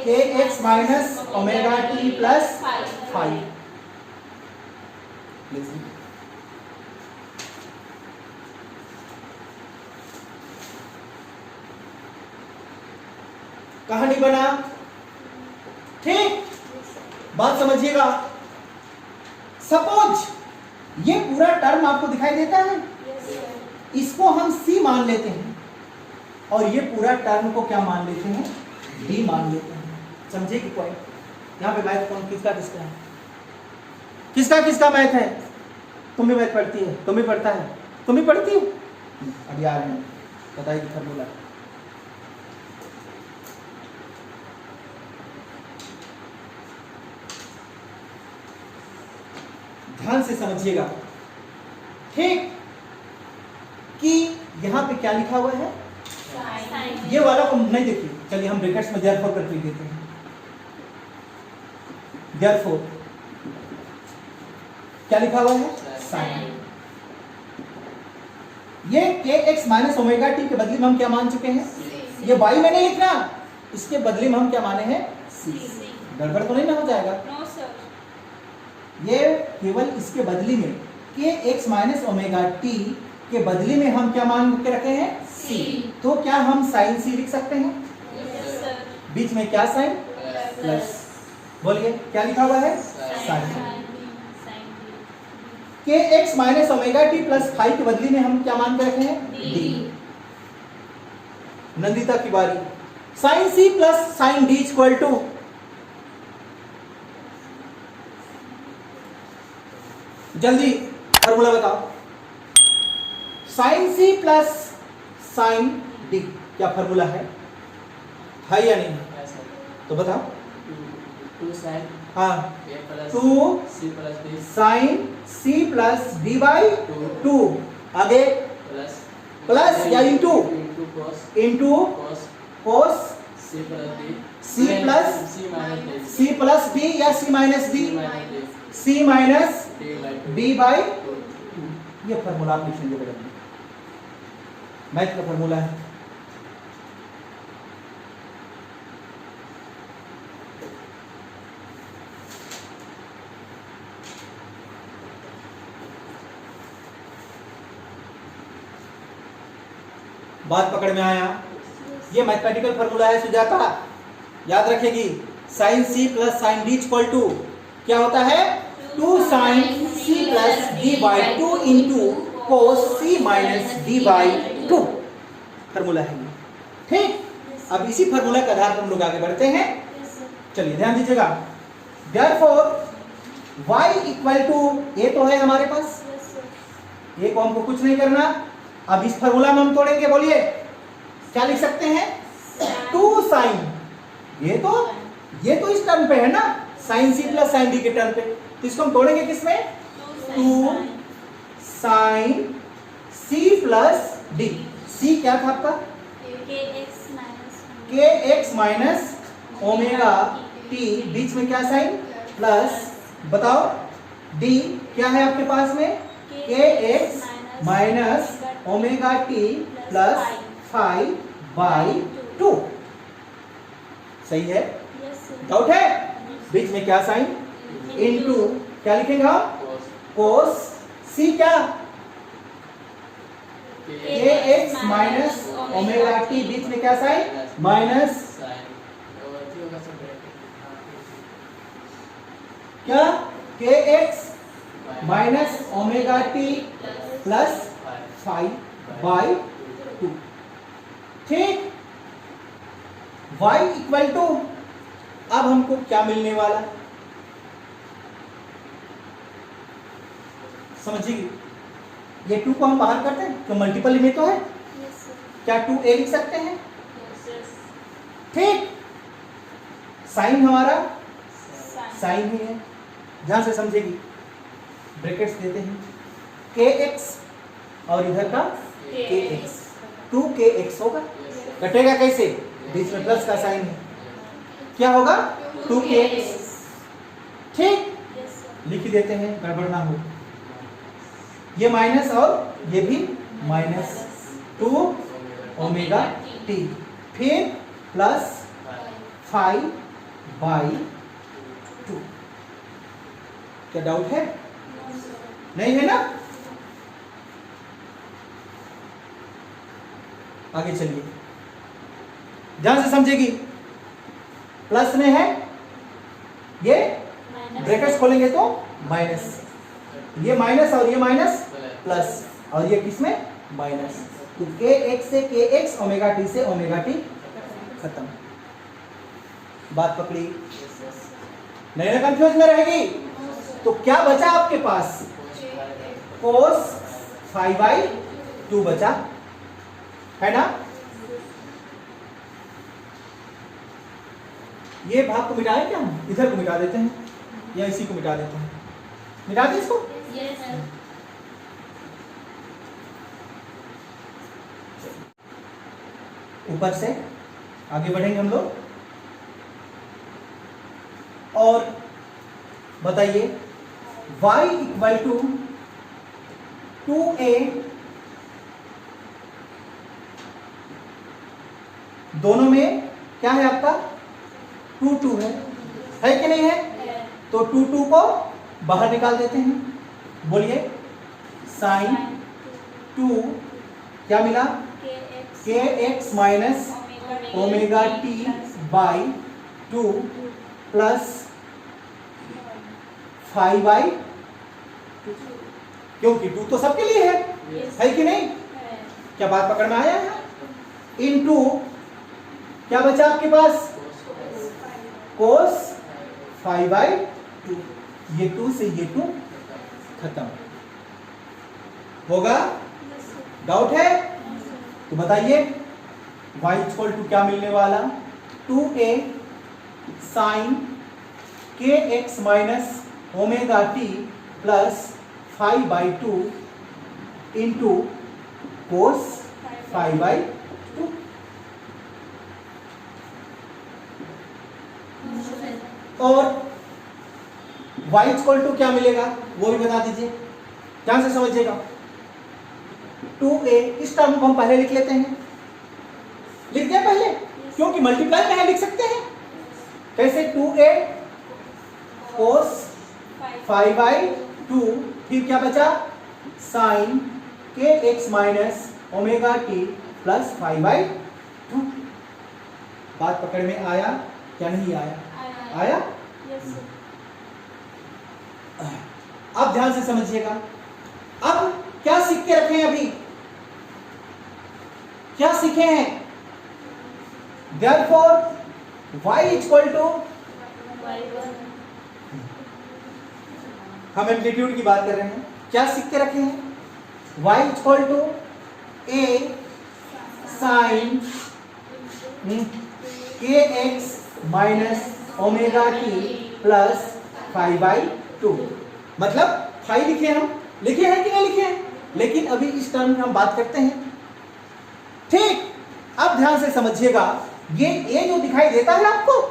kx minus omega T plus 5। कहानी बना, ठीक? बात समझिएगा। सपोज ये पूरा टर्म आपको दिखाई देता है, इसको हम c मान लेते हैं और ये पूरा टर्म को क्या मान लेते हैं? d मान लेते हैं। समझे कि पॉइंट? यहाँ पे मैथ कौन किसका किसका है? किसका किसका मैथ है? तुम भी मैथ पढ़ती है, तुम भी पढ़ता है, तुम भी पढ़ती हो? अब यार है, बताइए फॉर्मूला। ध्यान से समझिएगा, ठीक? कि यहाँ पे क्या लिखा हुआ है? ये वाला को नहीं देखिए, चलिए हम ब्रैकेट्स में देयरफॉर करके देते हैं। देयरफॉर क्या लिखा हुआ है? साइन। ये kx माइनस ओमेगा टी के बदले में हम क्या मान चुके हैं? ये y में नहीं लिखना, इसके बदले में हम क्या माने हैं? c। गड़बड़ तो नहीं ना हो जाएगा? No sir. ये केवल इसके बदले में kx माइनस ओमेगा टी के बदले में हम क्या मान के रखे हैं? c। तो क्या हम साइन c लिख सकते हैं? Yes sir. बीच में क्या साइन? प्लस। बोलिए क्या लिखा हुआ है? Sine. kx minus omega T plus 5 के बदले में हम क्या मान के रखे हैं? d। नंदिता की बारी। Sine c plus sine d equal to, जल्दी फॉर्मूला बताओ। Sine c plus sine d क्या फॉर्मूला है या नहीं? तो बताओ। 2 साइन हाँ, a plus 2 c plus d sine c plus d by 2। आगे प्लस या into? Into cos c plus d c plus c minus d c plus d या c minus d? c minus d by 2 b by 2। ये formula आप लिखेंगे बगल में। Math का formula है। बात पकड़ में आया? ये मैथमेटिकल फॉर्मूला है सुजाता, याद रखेगी। Sine C plus sine D equal to क्या होता है? 2 sine C plus D by 2 into cos C minus D by 2 formula है ये, ठीक। अब इसी फॉर्मूला के आधार पर हम लोग आगे बढ़ते हैं। चलिए ध्यान दीजिएगा। देयरफॉर y इक्वल टू, ये तो है हमारे पास, ये को हमको कुछ नहीं करना। अब इस फॉर्मूला में हम तोड़ेंगे, बोलिए क्या लिख सकते हैं? 2 साइन, ये तो इस टर्म पे है ना, sine C plus sine D के टर्म पे, तो इसको हम तोड़ेंगे किसमें? 2 sine C plus D. C क्या था आपका? K X minus omega T, बीच में क्या साइन? प्लस, बताओ डी क्या है आपके पास में? के X minus omega T plus 5 by 2। सही है? डाउट है? बीच में क्या साइन? इनटू क्या लिखेंगे हम? कोस सी क्या? के एक्स माइनस ओमेगा टी, बीच में क्या साइन? माइनस क्या? के X minus omega T plus 5 by 2, ठीक। y इक्वल टू, अब हमको क्या मिलने वाला? समझिए, ये 2 को हम बाहर करते हैं तो मल्टीपल में तो है, क्या 2a लिख सकते हैं? ठीक। साइन हमारा साइन ही है, ध्यान से समझेगी। ब्रैकेट्स देते हैं, के एक्स और इधर का के एक्स, 2kx होगा। कटेगा कैसे? बीच में प्लस का साइन है, क्या होगा? 2kx, ठीक। लिख देते हैं, गड़बड़ ना हो। ये माइनस और ये भी माइनस, 2 ओमेगा टी, फिर प्लस 5 बाई 2। क्या डाउट है? नहीं है ना? आगे चलिए, ध्यान से समझेगी। प्लस में है, ये ब्रैकेट्स खोलेंगे तो माइनस, ये माइनस और ये माइनस प्लस, और ये किसमें? माइनस। तो के एक्स से के एक्स, ओमेगा टी से ओमेगा टी, खत्म। बात पकड़ी? नहीं ना कंफ्यूज में रहेगी? तो क्या बचा आपके पास? कोस 5 बाई 2 बचा है ना? ये भाग को मिटाए क्या हम? इधर को मिटा देते हैं या इसी को मिटा देते हैं? मिटा दें इसको? ऊपर से आगे बढ़ेंगे हम लोग। और बताइए, y इक्वल टू 2a, दोनों में क्या है आपका? 2 है कि नहीं है? तो 2 को बाहर निकाल देते हैं। बोलिए, साइन 2 क्या मिला? के X minus omega T by 2 plus 5 by, क्योंकि 2 तो सबके लिए है कि नहीं? क्या बात पकड़ में आया है? इनटू क्या बचा आपके पास? कोस 5 बाई 2, ये 2 से ये 2 खत्म होगा। डाउट है तो बताइए, y इक्वल टू क्या मिलने वाला? 2a साइन के X minus omega T plus 5 by 2 into cos 5 by 2। और y इक्वल टू क्या मिलेगा वो भी बता दीजिए, ध्यान से समझिएगा। 2a, इस टर्म को हम पहले लिख लेते हैं, लिख दें पहले, क्योंकि मल्टीप्लाई में लिख सकते हैं। कैसे? 2a cos 5/2, फिर क्या बचा? sin kx minus omega t plus 5/2। बात पकड़ में आया क्या नहीं आया? आया? Yes sir. अब ध्यान से समझिएगा। अब क्या सीख के रखे हैं? अभी क्या सीखे हैं? Therefore y इक्वल टू, हम एम्पलीट्यूड की बात कर रहे हैं, क्या सीख के रखे हैं? y इक्वल टू a sin kx minus omega t plus 5/2। मतलब 5 लिखे हम, लिखे हैं कि नहीं लिखे हैं? लेकिन अभी इस टर्म में हम बात करते हैं। ठीक, अब ध्यान से समझिएगा। ये a जो दिखाई देता है आपको,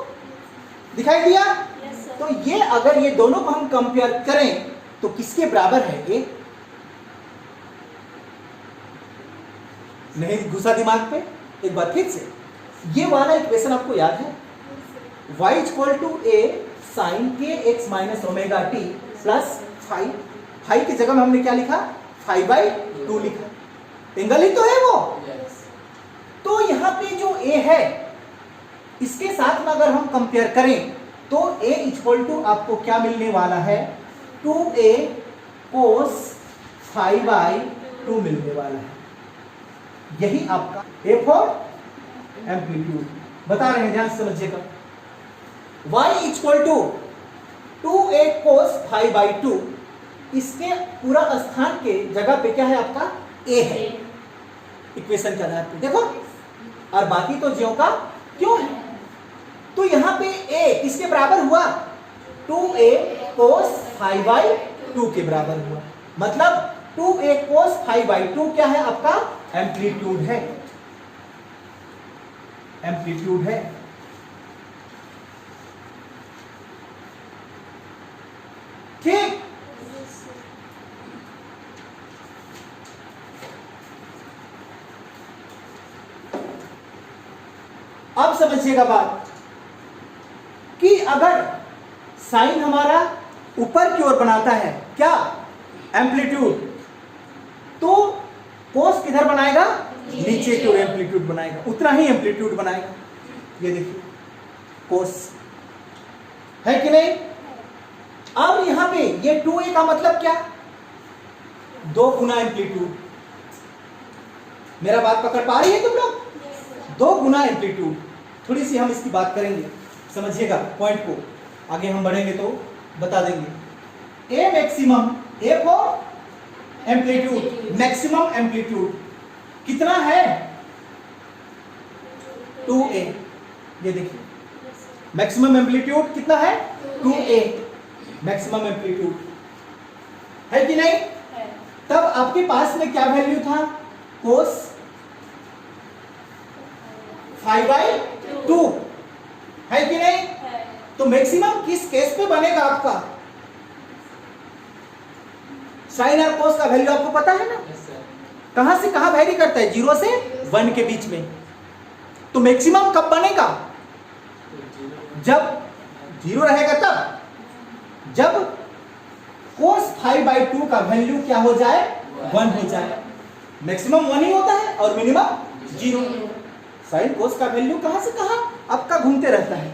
दिखाई दिया? Yes sir. तो ये अगर ये दोनों को हम कंपेयर करें तो किसके बराबर है? ये नहीं घुसा दिमाग पे? एक बार फिर से, ये वाला इक्वेशन आपको याद है? y इक्वल टू a sin kx minus omega t plus 5 की जगह में हमने क्या लिखा? 5/2 लिखा। एंगल ही तो है वो। Yes. तो यहाँ पे जो a है, इसके साथ में अगर हम कंपेयर करें तो a इक्वल टू आपको क्या मिलने वाला है? 2a cos 5/2 मिलने वाला है। यही आपका a फॉर एम्पलीट्यूड बता रहे हैं, ध्यान से समझिएगा। y इक्वल टू 2a cos 5/2, इसके पूरा स्थान के जगह पे क्या है आपका? a है, इक्वेशन के आधार पे देखो, और बाकी तो ज्यों का क्यों है। तो यहां पे a किसके बराबर हुआ? 2a cos 5/2 के बराबर हुआ। मतलब 2a cos 5/2 क्या है आपका? एम्पलीट्यूड है, एम्पलीट्यूड है। ठीक, अब समझिएगा बात कि अगर साइन हमारा ऊपर की ओर बनाता है क्या? एम्पलीट्यूड, तो कोस किधर बनाएगा? नीचे की ओर एम्पलीट्यूड बनाएगा, उतना ही एम्पलीट्यूड बनाएगा। ये देखिए कोस है कि नहीं? अब यहां पे ये 2a का मतलब क्या? 2 गुना एम्पलीट्यूड। मेरा बात पकड़ पा रही है तुम लोग? 2 गुना एम्पलीट्यूड। थोड़ी सी हम इसकी बात करेंगे, समझिएगा पॉइंट को, आगे हम बढ़ेंगे तो बता देंगे। A maximum, A for amplitude, maximum amplitude कितना है? 2a। ये देखिए मैक्सिमम एम्पलीट्यूड कितना है? 2a मैक्सिमम एम्पलीट्यूड है कि नहीं? है। तब आपके पास में क्या वैल्यू था? कोस 5/2 है कि नहीं? है। तो मैक्सिमम किस केस पे बनेगा आपका? साइन और कोस का वैल्यू आपको पता है ना? Yes, sir. कहां से कहां वैरी करता है? 0 से 1 के बीच में। तो मैक्सिमम कब बनेगा? तो 0. जब 0 रहेगा तब, जब कोस 5/2 का वैल्यू क्या हो जाए? 1 हो जाए। मैक्सिमम 1 ही होता है और मिनिमम 0। साइन कोस का वैल्यू कहां से कहां आपका घूमते रहता है?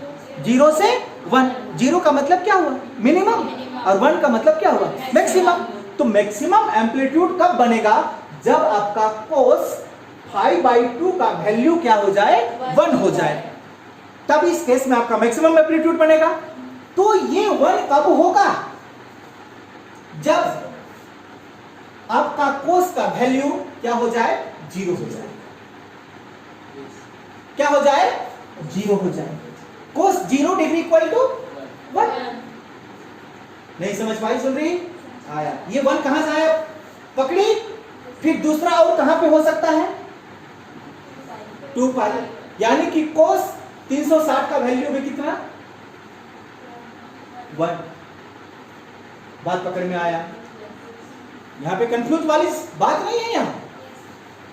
0 से 1। 0 का मतलब क्या हुआ? मिनिमम, और 1 का मतलब क्या हुआ? मैक्सिमम। तो मैक्सिमम एम्पलीट्यूड कब बनेगा? जब आपका कोस 5/2 का वैल्यू क्या हो जाए? 1 हो जाए, तब इस केस में आपका मैक्सिमम एम्पलीट्यूड बनेगा। तो ये 1 कब होगा? जब आपका कोस का वैल्यू क्या हो जाए? 0 हो जाए। Yes. क्या हो जाए? 0 हो जाए। कोस 0 डिग्री इक्वल टू 1। नहीं समझ पाई? सुन रही? आया। ये 1 कहां से आया? पकड़ी। फिर दूसरा और कहां पे हो सकता है? 2π, यानी कि कोस 360 का वैल्यू भी कितना? 1। बात पकड़ में आया? यहां पे कंफ्यूज वाली बात नहीं है। यहां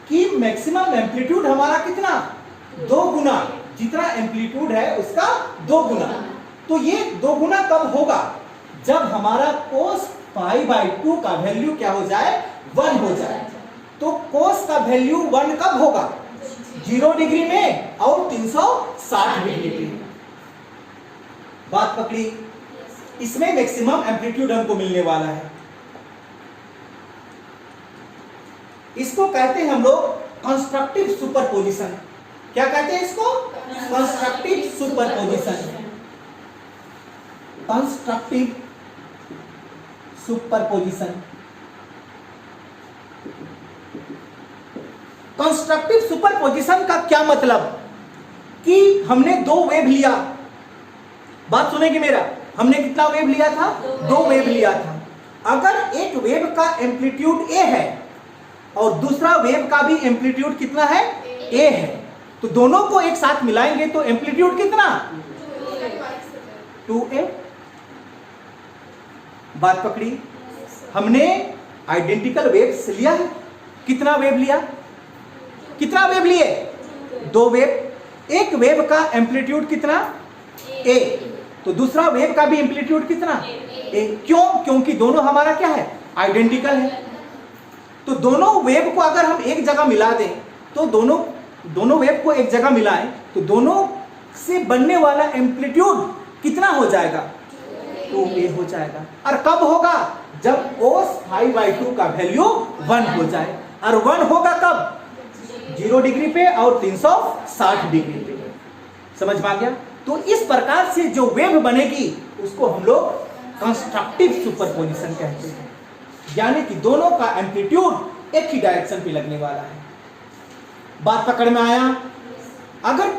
कि मैक्सिमम एम्पलीट्यूड हमारा कितना, 2 गुना, जितना एम्पलीट्यूड है उसका 2 गुना। तो ये 2 गुना कब होगा, जब हमारा cos π/2 का वैल्यू क्या हो जाए, 1 हो जाए। तो cos का वैल्यू 1 कब होगा, 0 डिग्री में और 360 डिग्री में। बात पकड़ी। इसमें मैक्सिमम एम्पलीट्यूड हमको मिलने वाला है। इसको कहते हैं हम लोग कंस्ट्रक्टिव सुपरपोजिशन। क्या कहते हैं इसको, constructive superposition. Constructive superposition. Constructive superposition का क्या मतलब, कि हमने 2 वेव लिया। बात सुनेंगे मेरा, हमने कितना वेव लिया था, 2 वेव लिया था। अगर एक वेव का एम्पलीट्यूड ए है और दूसरा वेव का भी एम्पलीट्यूड कितना है, ए है, तो दोनों को एक साथ मिलाएंगे तो एम्पलीट्यूड कितना, 2a। बात पकड़ी। हमने आइडेंटिकल वेव्स लिया है। कितना वेव लिया, कितना वेव लिए, 2 वेव। एक वेव का एम्पलीट्यूड कितना, a, तो दूसरा वेव का भी एम्पलीट्यूड कितना, a। क्यों, क्योंकि दोनों हमारा क्या है, आइडेंटिकल है। तो दोनों वेव को अगर हम एक जगह मिला दें, तो दोनों वेव को एक जगह मिलाएं तो दोनों से बनने वाला एम्पलीट्यूड कितना हो जाएगा, 2a हो जाएगा। और कब होगा, जब cos π/2 का वैल्यू 1 हो जाए। और 1 होगा कब, 0 डिग्री पे और 360 डिग्री पे। समझ में आ गया। तो इस प्रकार से जो वेव बनेगी उसको हम लोग कंस्ट्रक्टिव सुपरपोजिशन कहते हैं, यानी कि दोनों का एम्पलीट्यूड एक ही डायरेक्शन पे लगने वाला है। बात पकड़ में आया। अगर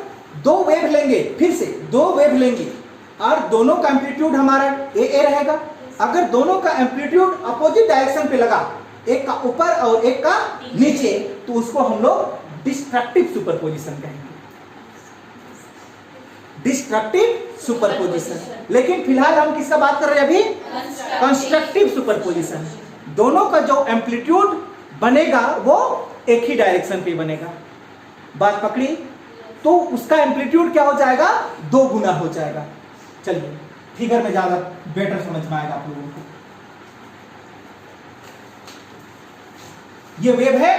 2 वेव लेंगे, फिर से 2 वेव लेंगे और दोनों का एम्पलीट्यूड हमारा ए रहेगा। अगर दोनों का एम्पलीट्यूड अपोजिट डायरेक्शन पे लगा, एक का ऊपर और एक का नीचे, तो उसको हम लोग डिस्ट्रक्टिव सुपरपोजिशन कहेंगे, डिस्ट्रक्टिव सुपरपोजिशन। लेकिन फिलहाल हम किसका बात कर रहे हैं अभी, कंस्ट्रक्टिव सुपरपोजिशन। दोनों का जो एम्पलीट्यूड बनेगा वो एक ही डायरेक्शन पे बनेगा। बात पकड़ी। तो उसका एम्पलीट्यूड क्या हो जाएगा, 2 गुना हो जाएगा। चलिए फिगर में ज्यादा बेटर समझ में आएगा आप लोगों को। ये वेव है,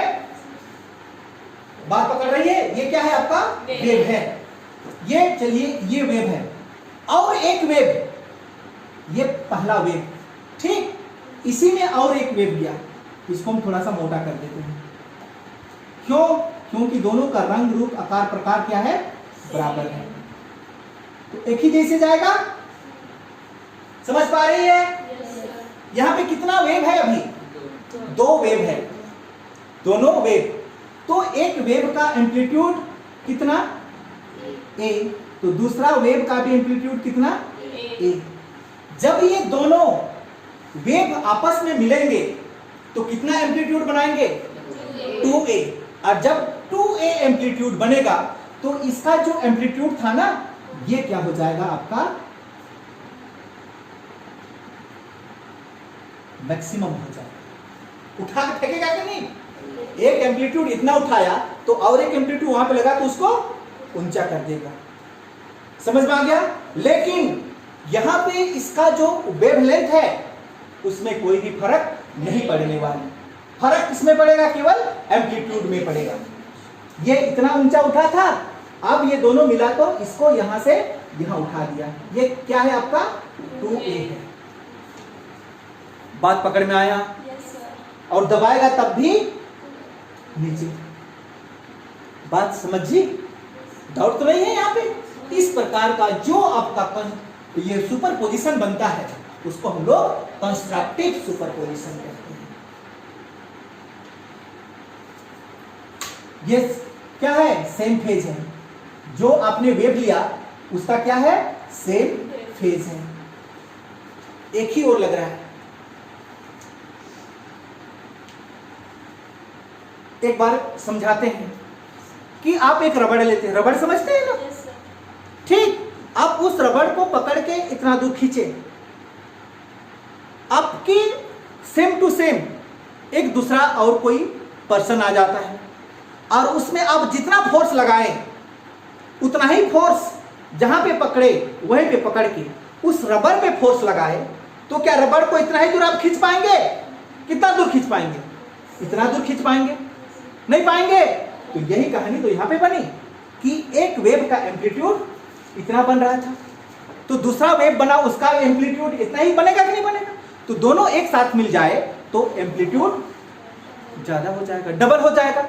बात पकड़ रही है, ये क्या है आपका, वेव है। ये चलिए ये वेव है और एक वेव, ये पहला वेव, ठीक। इसी में और एक वेव लिया, इसको हम थोड़ा सा मोटा कर देते हैं। क्यों, क्योंकि दोनों का रंग रूप आकार प्रकार क्या है, बराबर है, तो एक ही जैसे जाएगा। समझ पा रही है। यहां पे कितना वेव है, अभी 2 वेव है, दोनों वेव। तो एक वेव का एम्पलीट्यूड कितना, a, तो दूसरा वेव का भी एम्पलीट्यूड कितना, a। जब ये दोनों वेव आपस में मिलेंगे तो कितना एम्पलीट्यूड बनाएंगे, 2a। और जब 2a एम्पलीट्यूड बनेगा तो इसका जो एम्पलीट्यूड था ना, ये क्या हो जाएगा आपका मैक्सिमम हो जाएगा। उठा के फेंकेगा कि नहीं, एक एम्पलीट्यूड इतना उठाया तो और एक एम्पलीट्यूड वहां पे लगा तो उसको ऊंचा कर देगा। समझ में आ गया। लेकिन यहां पे इसका जो वेवलेंथ है उसमें कोई भी फर्क नहीं पड़ने वाला। फर्क किसमें पड़ेगा, केवल एम्पलीट्यूड में पड़ेगा। ये इतना ऊंचा उठा था, अब ये दोनों मिला तो इसको यहां से यहां उठा दिया। ये क्या है आपका, 2a है। बात पकड़ में आया। और दबाएगा तब भी नीचे। बात समझिए, डाउट तो नहीं है यहां पे। इस प्रकार का जो आपका ये सुपरपोजिशन बनता है उसको हम लोग कंस्ट्रक्टिव सुपरपोजिशन कहते हैं। ये क्या है, सेम फेज है। जो आपने वेव लिया उसका क्या है, सेम फेज है, एक ही ओर लग रहा है। एक बार समझाते हैं कि आप एक रबड़ लेते हैं, रबड़ समझते हैं ना, ठीक। आप उस रबड़ को पकड़ के इतना दूर खींचे, आपकी सेम टू सेम एक दूसरा और कोई पर्सन आ जाता है, और उसमें आप जितना फोर्स लगाएं उतना ही फोर्स जहां पे पकड़े वहीं पे पकड़ के उस रबर पे फोर्स लगाए, तो क्या रबर को इतना ही दूर आप खींच पाएंगे? कितना दूर खींच पाएंगे? इतना दूर खींच पाएंगे? नहीं पाएंगे। तो यही कहानी तो यहां पे बनी कि एक वेव का एम्पलीट्यूड इतना बन रहा था, तो दूसरा वेव बना, उसका एम्पलीट्यूड इतना ही बनेगा कि नहीं बनेगा? तो दोनों एक साथ मिल जाए तो एम्पलीट्यूड ज्यादा हो जाएगा, डबल हो जाएगा।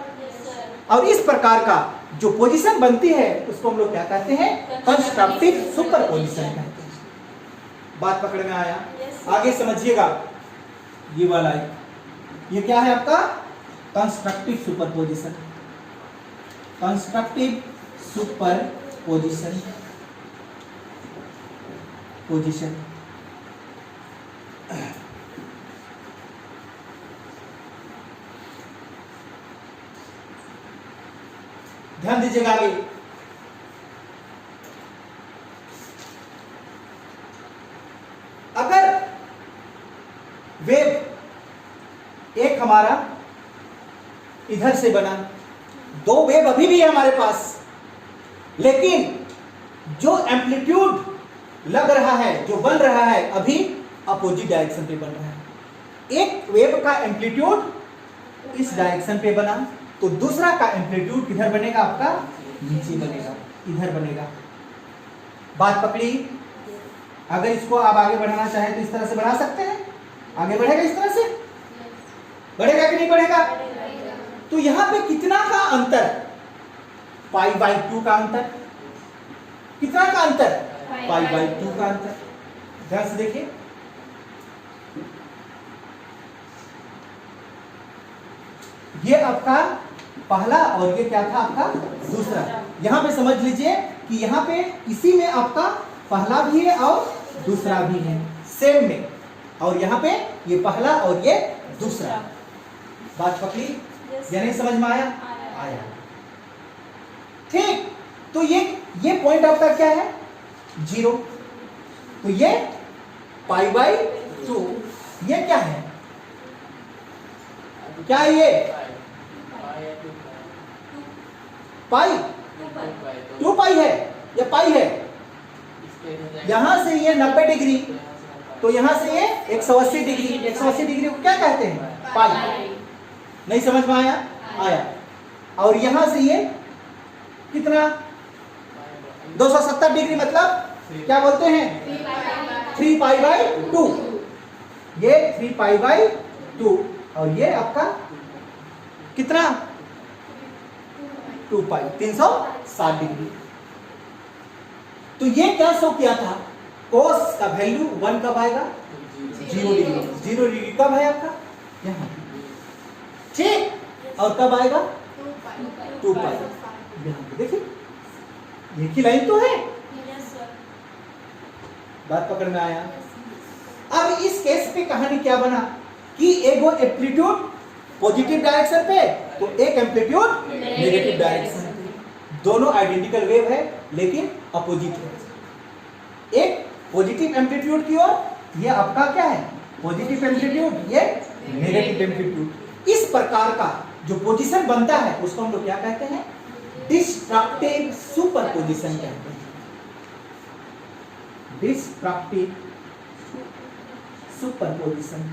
और इस प्रकार का जो पोजीशन बनती है उसको हम लोग क्या कहते हैं? कंस्ट्रक्टिव सुपरपोजिशन कहते हैं। बात पकड़ में आया? आगे समझिएगा। ये वाला है, ये क्या है आपका? Constructive superposition. Constructive superposition position. ध्यान दीजिएगा आगे। अगर वेव एक हमारा इधर से बना, दो वेव अभी भी है हमारे पास, लेकिन जो एम्पलीट्यूड लग रहा है, जो बन रहा है, अभी अपोजिट डायरेक्शन पे बन रहा है। एक वेव का एम्पलीट्यूड इस डायरेक्शन पे बना, तो दूसरा का एम्पलीट्यूड किधर बनेगा? आपका नीचे बनेगा, इधर बनेगा। बात पकड़ी? अगर इसको आप आगे बढ़ाना चाहें तो इस तरह से बढ़ा सकते हैं। आगे बढ़ेगा इस तरह से? बढ़ेगा कि नहीं बढ़ेगा? तो यहां पे कितना का अंतर? π/2 का अंतर। कितना का अंतर? π/2 का अंतर। ध्यान से देखिए, ये आपका पहला और ये क्या था? आपका दूसरा। यहां पे समझ लीजिए कि यहां पे इसी में आपका पहला भी है और दूसरा भी है, सेम में। और यहां पे ये पहला और ये दूसरा। बात पकड़ी या नहीं? समझ में आया? आया। ठीक। तो ये पॉइंट आपका क्या है? 0। तो ये π/2। ये क्या है? क्या है ये? पाई 2π है या पाई है? यहां से ये 90 डिग्री, तो यहां से ये 180 डिग्री। 180 डिग्री को क्या कहते हैं? पाई। नहीं समझ में आया? आया। और यहां से ये कितना? 270 डिग्री, मतलब क्या बोलते हैं? 3π/2। ये 3π/2 और ये आपका कितना? 2π, 360 डिग्री। तो ये क्या शो किया था? कोस का वैल्यू 1 कब आएगा? 0 डिग्री। 0 डिग्री कब है आपका? यहाँ। ठीक। और कब आएगा? 2π। यहाँ पे देखिए, एक ही लाइन तो है। बात पकड़ में आया? अब इस केस पे कहानी क्या बना कि एक वो एम्पलीट्यूड पॉजिटिव डायरेक्शन पे, तो एक एम्पलीट्यूड नेगेटिव डायरेक्शन पे। दोनों आइडेंटिकल वेव है लेकिन अपोजिट है। एक पॉजिटिव एम्पलीट्यूड की ओर, ये आपका क्या है? पॉजिटिव एम्पलीट्यूड, ये नेगेटिव एम्पलीट्यूड। इस प्रकार का जो पोजीशन बनता है उसको हम लोग क्या कहते हैं? डिस्ट्रक्टिव सुपरपोजिशन कहते हैं। Destructive superposition.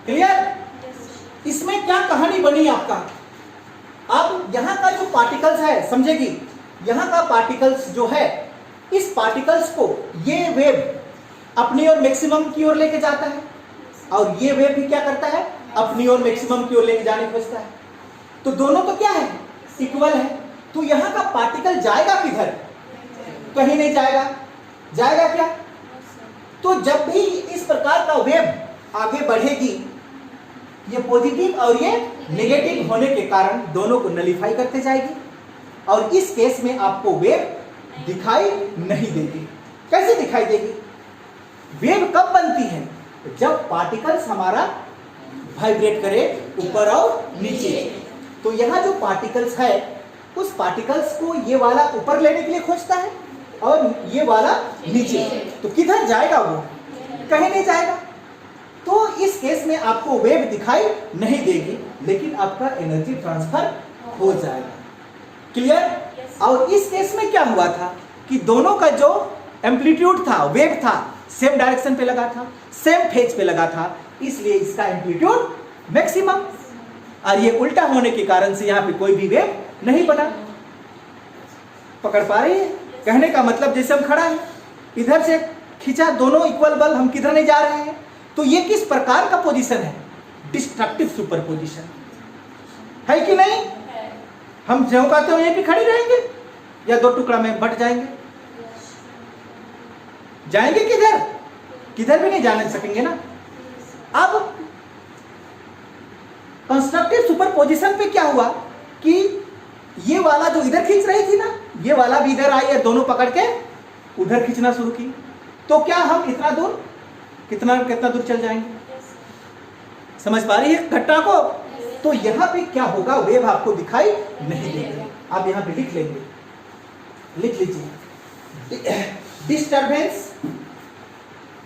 क्लियर? इसमें क्या कहानी बनी आपका? अब यहां का जो पार्टिकल्स है, समझेगी, यहां का पार्टिकल्स जो है, इस पार्टिकल्स को ये वेव अपनी ओर मैक्सिमम की ओर लेके जाता है और ये वेव भी क्या करता है? अपनी ओर मैक्सिमम की ओर लेके जाने की खोजता है। तो दोनों तो क्या है? इक्वल है। तो यहां का पार्टिकल जाएगा किधर? कहीं नहीं जाएगा। जाएगा क्या? तो जब भी इस प्रकार का वेव आगे बढ़ेगी, ये पॉजिटिव और ये नेगेटिव होने के कारण दोनों को नलीफाई करते जाएगी और इस केस में आपको वेव दिखाई नहीं देगी। कैसे दिखाई देगी? वेव कब बनती है? जब पार्टिकल्स हमारा वाइब्रेट करे ऊपर और नीचे। तो यहां जो पार्टिकल्स है, उस पार्टिकल्स को ये वाला ऊपर लेने के लिए खोजता है और ये वाला नीचे, तो किधर जाएगा वो? कहीं नहीं जाएगा। तो इस केस में आपको वेव दिखाई नहीं देगी, लेकिन आपका एनर्जी ट्रांसफर हो जाएगा। क्लियर? और इस केस में क्या हुआ था कि दोनों का जो एम्पलीट्यूड था, वेव था, सेम डायरेक्शन पे लगा था, सेम फेज पे लगा था, इसलिए इसका एम्पलीट्यूड मैक्सिमम। और ये उल्टा होने के कारण से यहाँ पे कोई भी वेव नहीं बना। पकड़ पा रही है? कहने का मतलब जैसे हम खड़ा है, इधर से खींचा, दोनों इक्वल बल, हम किधर नहीं जा रहे हैं। तो ये किस प्रकार का पोजीशन है? डिस्ट्रक्टिव सुपरपोजिशन है कि नहीं? हम जो कहते हो यहीं पे खड़े रहेंगे या दो टुकड़ा में बट जाएंगे? जाएंगे किधर? किधर भी नहीं जाने सकेंगे ना। अब कंस्ट्रक्टिव सुपरपोजिशन पे क्या हुआ कि ये वाला जो इधर खींच रही थी ना, ये वाला भी इधर आई और दोनों पकड़ के उधर खींचना शुरू की। तो क्या हम इतना दूर, कितना दूर चल जाएंगे? समझ पा रही है घटना को? तो यहां पे क्या होगा, वेव आपको दिखाई नहीं देगी। आप यहां पे लिख लेंगे, लिख लीजिए,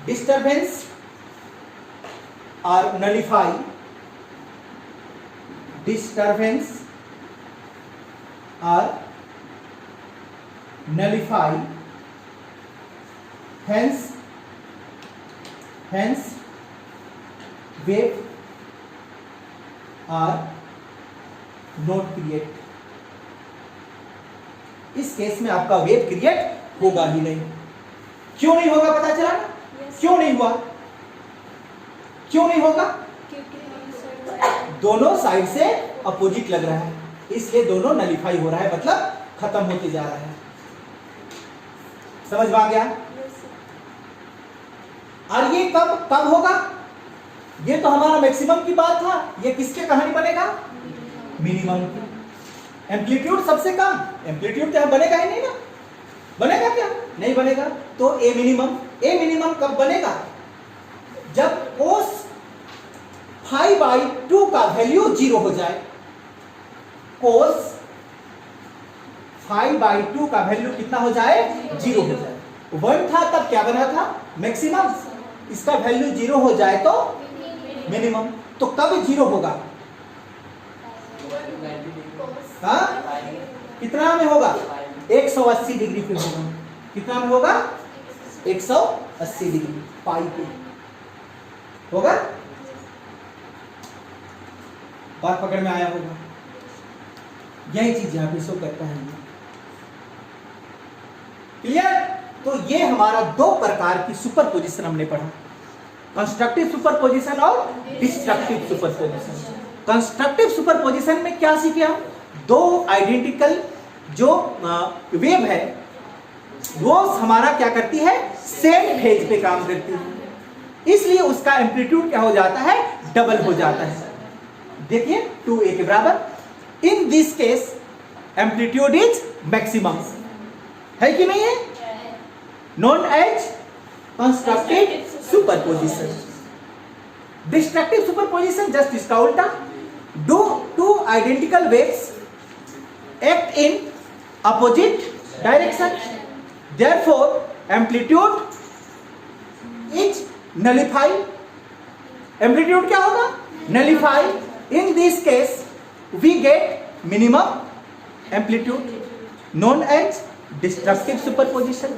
डिस्टर्बेंस और नलिफाई, डिस्टर्बेंस और nullify, hence wave are not create। इस केस में आपका वेव क्रिएट होगा ही नहीं। क्यों नहीं होगा पता चला? क्यों नहीं हुआ? क्यों नहीं होगा? दोनों साइड से अपोजिट लग रहा है, इसलिए दोनों नलिफाई हो रहा है, मतलब खत्म होते जा रहा है। समझ में आ गया? और ये कब होगा? ये तो हमारा मैक्सिमम की बात था, ये किसके कहानी बनेगा? मिनिमम की। एम्पलीट्यूड सबसे कम, एम्पलीट्यूड तो बनेगा ही नहीं ना। बनेगा क्या? नहीं बनेगा। तो ए मिनिमम कब बनेगा? जब cos π/2 का वैल्यू 0 हो जाए। cos π/2 का वैल्यू कितना हो जाए? 0 हो जाए। 1 था तब क्या बना था? मैक्सिमम। इसका वैल्यू 0 हो जाए तो मिनिमम। तो कब 0 होगा? हाँ, कितना में होगा? 180 डिग्री पे होगा। कितना में होगा? 180 डिग्री पाई पे होगा। बात पकड़ में आया होगा? यही चीज यहां पे शो करता है। क्लियर? तो ये हमारा दो प्रकार की सुपरपोजिशन हमने पढ़ा, कंस्ट्रक्टिव सुपरपोजिशन और डिस्ट्रक्टिव सुपरपोजिशन। कंस्ट्रक्टिव सुपरपोजिशन में क्या सीखे हम? दो आइडेंटिकल जो वेव है वो हमारा क्या करती है? सेम फेज पे काम करती है, इसलिए उसका एम्पलीट्यूड क्या हो जाता है? डबल हो जाता है। देखिए 2a के बराबर। In this case amplitude is maximum, है कि नहीं है? Known as constructive superposition. Destructive superposition just इसका उल्टा। Do two identical waves act in opposite direction, therefore amplitude is nullify। amplitude क्या होगा? nullify। in this case we get minimum amplitude known as destructive superposition।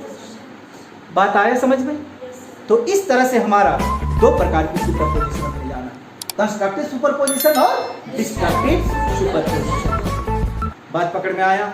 बात आया समझ में? तो इस तरह से हमारा दो प्रकार की सुपरपोजिशन में जाना, कंस्ट्रक्टिव सुपरपोजिशन और डिस्ट्रक्टिव सुपरपोजिशन। बात पकड़ में आया?